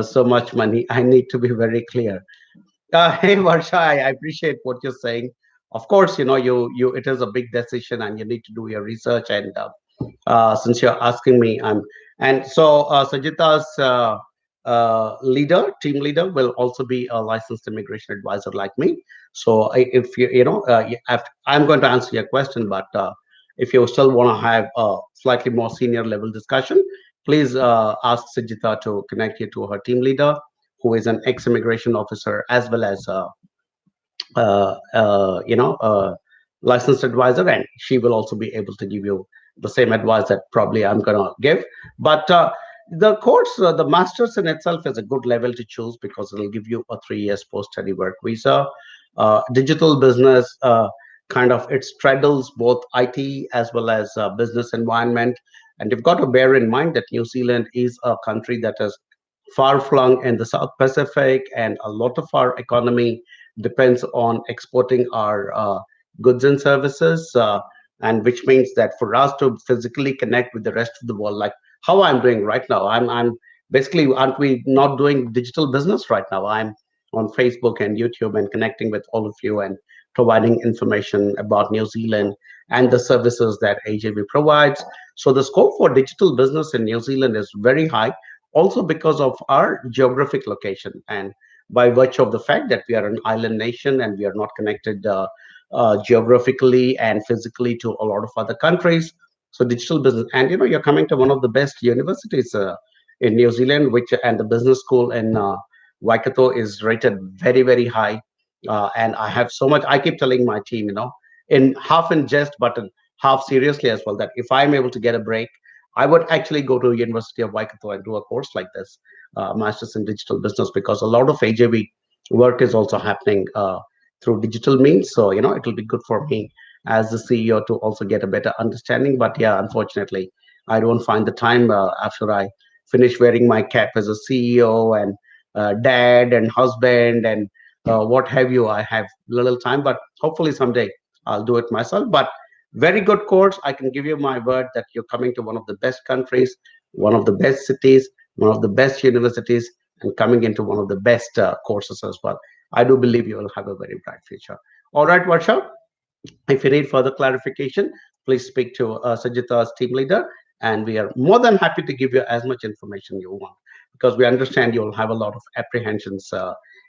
so much money. I need to be very clear. Hey, Varsha, I appreciate what you're saying. Of course, it is a big decision, and you need to do your research. And since you're asking me, and so Sajita's team leader, will also be a licensed immigration advisor like me. So if I'm going to answer your question, but if you still want to have a slightly more senior level discussion, please ask Sajita to connect you to her team leader, who is an ex-immigration officer as well as licensed advisor, and she will also be able to give you the same advice that probably I'm going to give. But the course, the master's in itself is a good level to choose because it'll give you a 3 years post-study work visa. Digital business. kind of it straddles both IT as well as business environment. And you've got to bear in mind that New Zealand is a country that is far flung in the South Pacific, and a lot of our economy depends on exporting our goods and services. And which means that for us to physically connect with the rest of the world, like how I'm doing right now, I'm basically, aren't we not doing digital business right now? I'm on Facebook and YouTube and connecting with all of you and providing information about New Zealand and the services that AJB provides. So the scope for digital business in New Zealand is very high, also because of our geographic location and by virtue of the fact that we are an island nation and we are not connected geographically and physically to a lot of other countries. So digital business, and you're coming to one of the best universities in New Zealand, which and the business school in Waikato is rated very, very high. And I have so much. I keep telling my team, in half in jest, but in half seriously as well, that if I'm able to get a break, I would actually go to University of Waikato and do a course like this, Masters in Digital Business, because a lot of AJV work is also happening through digital means. So it'll be good for me as the CEO to also get a better understanding. But yeah, unfortunately, I don't find the time after I finish wearing my cap as a CEO and dad and husband and what have you. I have little time, but hopefully someday I'll do it myself. But very good course. I can give you my word that you're coming to one of the best countries, one of the best cities, one of the best universities, and coming into one of the best courses as well. I do believe you will have a very bright future. All right, Varsha. If you need further clarification, please speak to Sajita's team leader, and we are more than happy to give you as much information you want because we understand you'll have a lot of apprehensions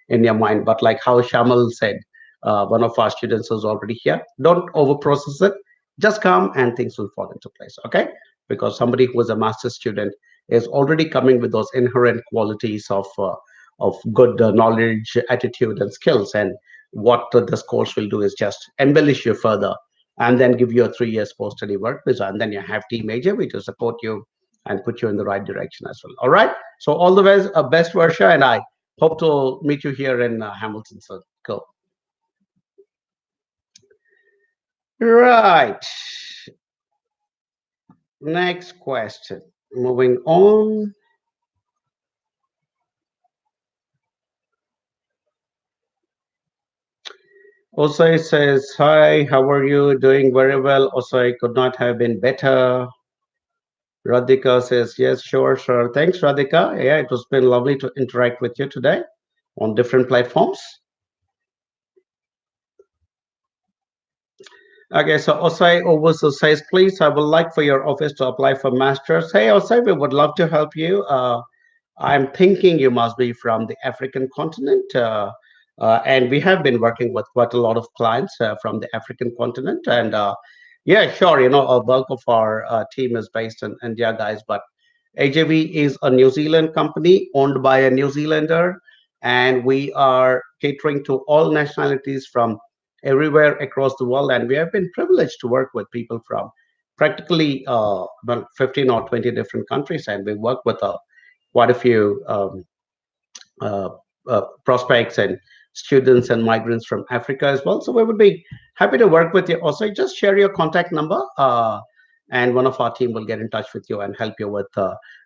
in your mind. But like how Shamal said, one of our students is already here. Don't overprocess it. Just come and things will fall into place. Okay? Because somebody who is a master's student is already coming with those inherent qualities of good knowledge, attitude, and skills. And what this course will do is just embellish you further and then give you a 3 years post-study work visa. And then you have team major, which will support you and put you in the right direction as well. All right. So all the best, best Varsha, and I hope to meet you here in Hamilton. So cool. Right. Next question. Moving on. Osai says, hi, how are you? Doing very well. Osai could not have been better. Radhika says, yes, sure, sure. Thanks, Radhika. Yeah, it was been lovely to interact with you today on different platforms. Okay, so Osai also says, please, I would like for your office to apply for masters. Hey, Osai, we would love to help you. I'm thinking you must be from the African continent. And we have been working with quite a lot of clients from the African continent. And yeah, sure, a bulk of our team is based in India, guys. But AJV is a New Zealand company owned by a New Zealander. And we are catering to all nationalities from everywhere across the world. And we have been privileged to work with people from practically about 15 or 20 different countries. And we work with quite a few uh, prospects and students and migrants from Africa as well. So we would be happy to work with you. Also, just share your contact number, and one of our team will get in touch with you and help you with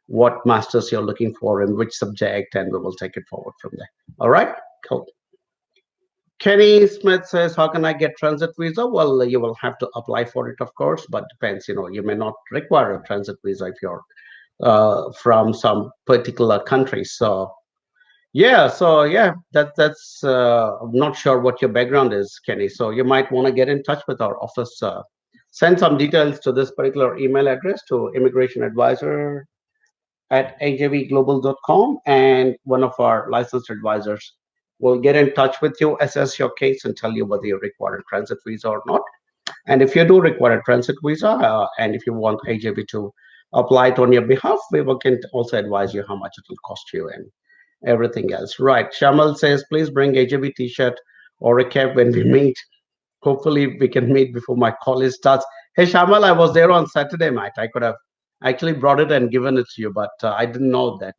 what masters you're looking for and which subject, and we will take it forward from there. All right, cool. Kenny Smith says, "How can I get transit visa?" Well, you will have to apply for it, of course, but depends. You may not require a transit visa if you're from some particular country. So yeah, that's I'm not sure what your background is, Kenny. So you might want to get in touch with our office. Send some details to this particular email address to immigration advisor at ajvglobal.com, and one of our licensed advisors will get in touch with you, assess your case, and tell you whether you require a transit visa or not. And if you do require a transit visa, and if you want AJV to apply it on your behalf, we can also advise you how much it will cost you and everything else. Right. Shamal says, please bring AJB t-shirt or a cap when we meet. Hopefully we can meet before my college starts. Hey, Shamal, I was there on Saturday, mate. I could have actually brought it and given it to you, but I didn't know that.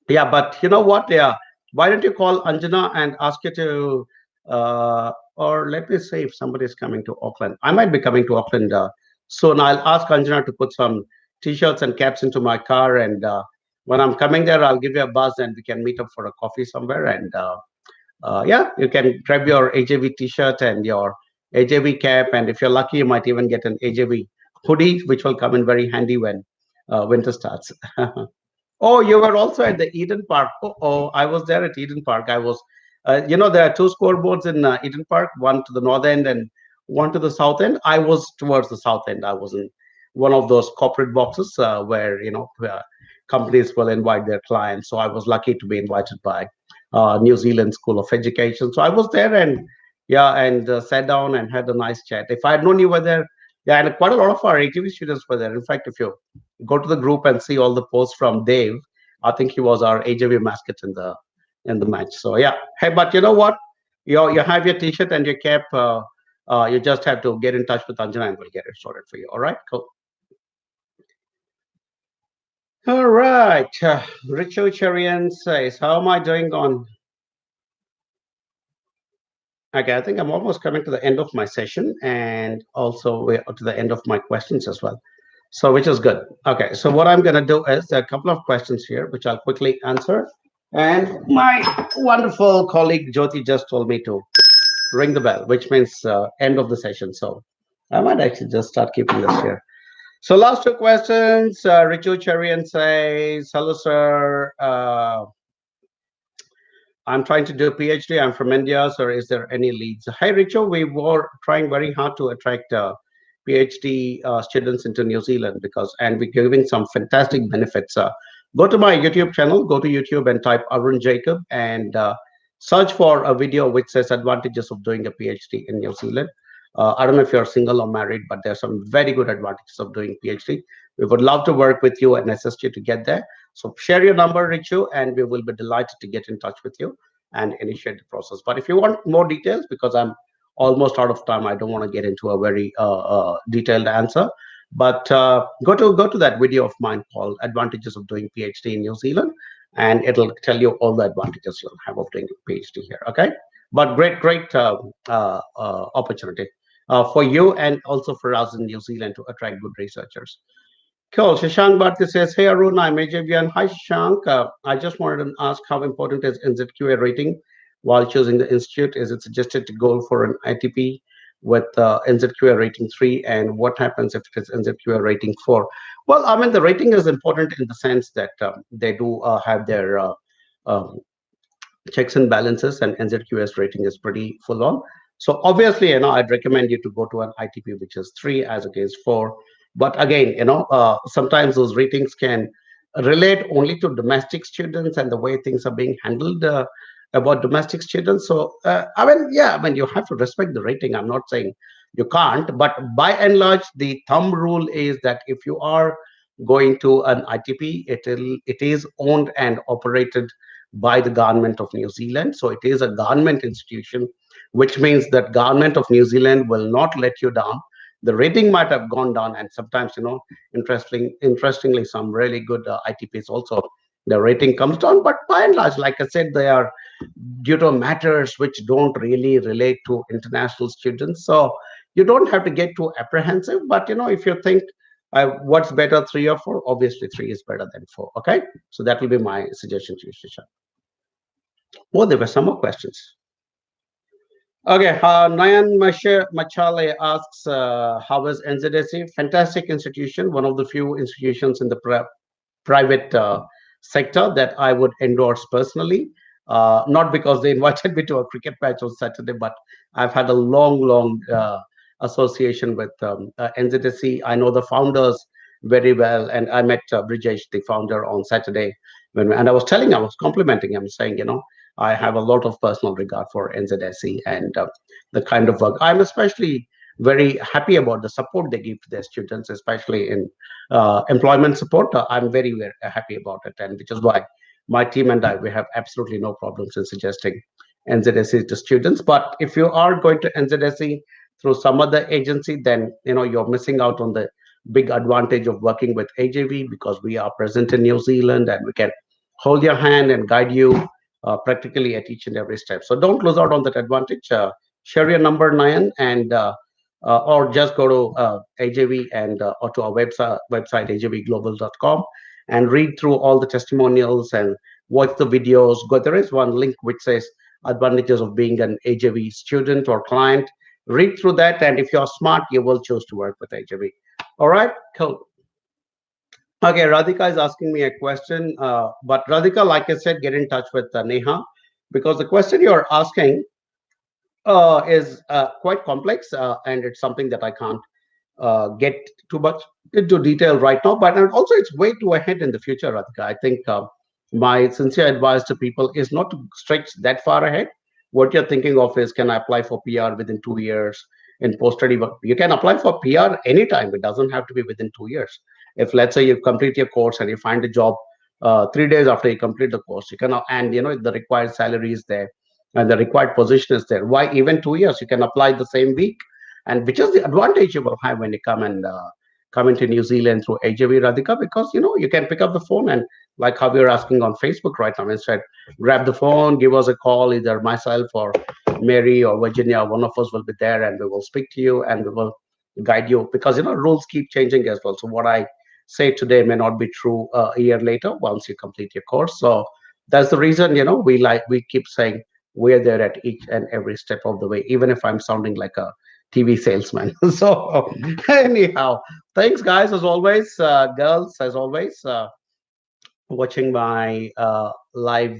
Yeah, but you know what? Yeah. Why don't you call Anjana and ask her to Or let me say, if somebody is coming to Auckland, I might be coming to Auckland soon. I'll ask Anjana to put some t-shirts and caps into my car, and when I'm coming there, I'll give you a buzz, and we can meet up for a coffee somewhere. And yeah, you can grab your AJV t-shirt and your AJV cap, and if you're lucky, you might even get an AJV hoodie, which will come in very handy when winter starts. Oh, you were also at the Eden Park. Oh, I was there at Eden Park. I was, there are two scoreboards in Eden Park, one to the north end and one to the south end. I was towards the south end. I was in one of those corporate boxes where, companies will invite their clients. So I was lucky to be invited by New Zealand School of Education. So I was there and, yeah, and sat down and had a nice chat. If I had known you were there, yeah, and quite a lot of our ATV students were there. In fact, if you go to the group and see all the posts from Dave. I think he was our AJV mascot in the match. So yeah. Hey, but you know what? You have your T-shirt and your cap. You just have to get in touch with Anjana and we'll get it sorted for you. All right, cool. All right. Richo Cherian says, "How am I doing on?" Okay, I think I'm almost coming to the end of my session and also we're to the end of my questions as well. So, which is good. Okay, so what I'm going to do is there are a couple of questions here, which I'll quickly answer. And my wonderful colleague Jyoti just told me to ring the bell, which means end of the session. So, I might actually just start keeping this here. So, last two questions. Richu Cherian says, "Hello, sir. I'm trying to do a PhD. I'm from India. So, is there any leads?" Hi, Richo. We were trying very hard to attract PhD students into New Zealand and we're giving some fantastic benefits. Go to my YouTube channel, go to YouTube and type Arun Jacob and search for a video which says advantages of doing a PhD in New Zealand. I don't know if you're single or married, but there's some very good advantages of doing PhD. We would love to work with you and assist you to get there. So share your number, Richu, and we will be delighted to get in touch with you and initiate the process. But if you want more details, because I'm almost out of time, I don't want to get into a very detailed answer. But go to that video of mine called "Advantages of Doing PhD in New Zealand," and it'll tell you all the advantages you'll have of doing a PhD here. Okay, but great opportunity for you and also for us in New Zealand to attract good researchers. Cool. Shashank Bharti says, "Hey Arun, I'm AJVN. Hi Shashank. I just wanted to ask how important is NZQA rating while choosing the institute? Is it suggested to go for an ITP with NZQA rating 3? And what happens if it is NZQA rating 4? Well, I mean, the rating is important in the sense that they do have their um, checks and balances, and NZQS rating is pretty full on. So obviously, I'd recommend you to go to an ITP which is 3 as against 4. But again, sometimes those ratings can relate only to domestic students and the way things are being handled about domestic students. So I mean, you have to respect the rating. I'm not saying you can't, but by and large, the thumb rule is that if you are going to an ITP, it is owned and operated by the government of New Zealand. So it is a government institution, which means that government of New Zealand will not let you down. The rating might have gone down, and sometimes, interestingly, some really good ITPs also the rating comes down. But by and large, like I said, they are due to matters which don't really relate to international students. So you don't have to get too apprehensive. But if you think what's better, 3 or 4, obviously 3 is better than 4. Okay, so that will be my suggestion to you, Shisha. Oh, there were some more questions. Okay, Nayan Machale asks, how is NZSC? Fantastic institution, one of the few institutions in the private sector that I would endorse personally. Not because they invited me to a cricket match on Saturday, but I've had a long association with NZSC. I know the founders very well, and I met Brijesh, the founder, on Saturday. And I was complimenting him, saying, I have a lot of personal regard for NZSC and the kind of work. I'm especially very happy about the support they give to their students, especially in employment support. I'm very happy about it, and which is why my team and I we have absolutely no problems in suggesting NZSE to students. But if you are going to NZSE through some other agency, then you're missing out on the big advantage of working with AJV because we are present in New Zealand and we can hold your hand and guide you practically at each and every step. So don't lose out on that advantage. Share your number, Nayan, and or just go to AJV and or to our website ajvglobal.com and read through all the testimonials and watch the videos. Go, there is one link which says advantages of being an AJV student or client. Read through that, and if you're smart, you will choose to work with AJV. All right, cool. Okay, Radhika is asking me a question, but Radhika, like I said, get in touch with Neha because the question you're asking is quite complex, and it's something that I can't get too much into detail right now. But and also, it's way too ahead in the future, Radhika. I think my sincere advice to people is not to stretch that far ahead. What you're thinking of is, can I apply for PR within 2 years in post-study work? You can apply for PR anytime. It doesn't have to be within 2 years. If let's say you complete your course and you find a job 3 days after you complete the course, you can, and the required salary is there and the required position is there. Why even 2 years? You can apply the same week, and which is the advantage you will have when you come and come into New Zealand through AJV, Radhika, because you can pick up the phone and like how you're asking on Facebook right now, instead grab the phone, give us a call, either myself or Mary or Virginia, one of us will be there and we will speak to you and we will guide you because rules keep changing as well. So what I say today may not be true a year later once you complete your course. So that's the reason we keep saying we're there at each and every step of the way, even if I'm sounding like a TV salesman. So anyhow, thanks guys as always, girls as always, watching my live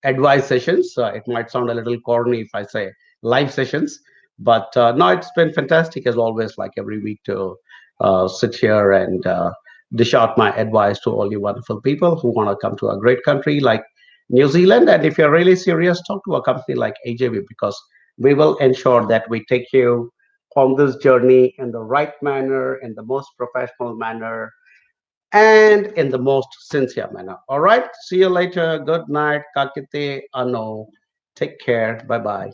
advice sessions. It might sound a little corny if I say live sessions, but no, it's been fantastic as always, like every week to sit here and dish out my advice to all you wonderful people who want to come to a great country like New Zealand. And if you're really serious, talk to a company like AJV because we will ensure that we take you on this journey in the right manner, in the most professional manner, and in the most sincere manner. All right. See you later. Good night. Kakite ano. Take care. Bye bye.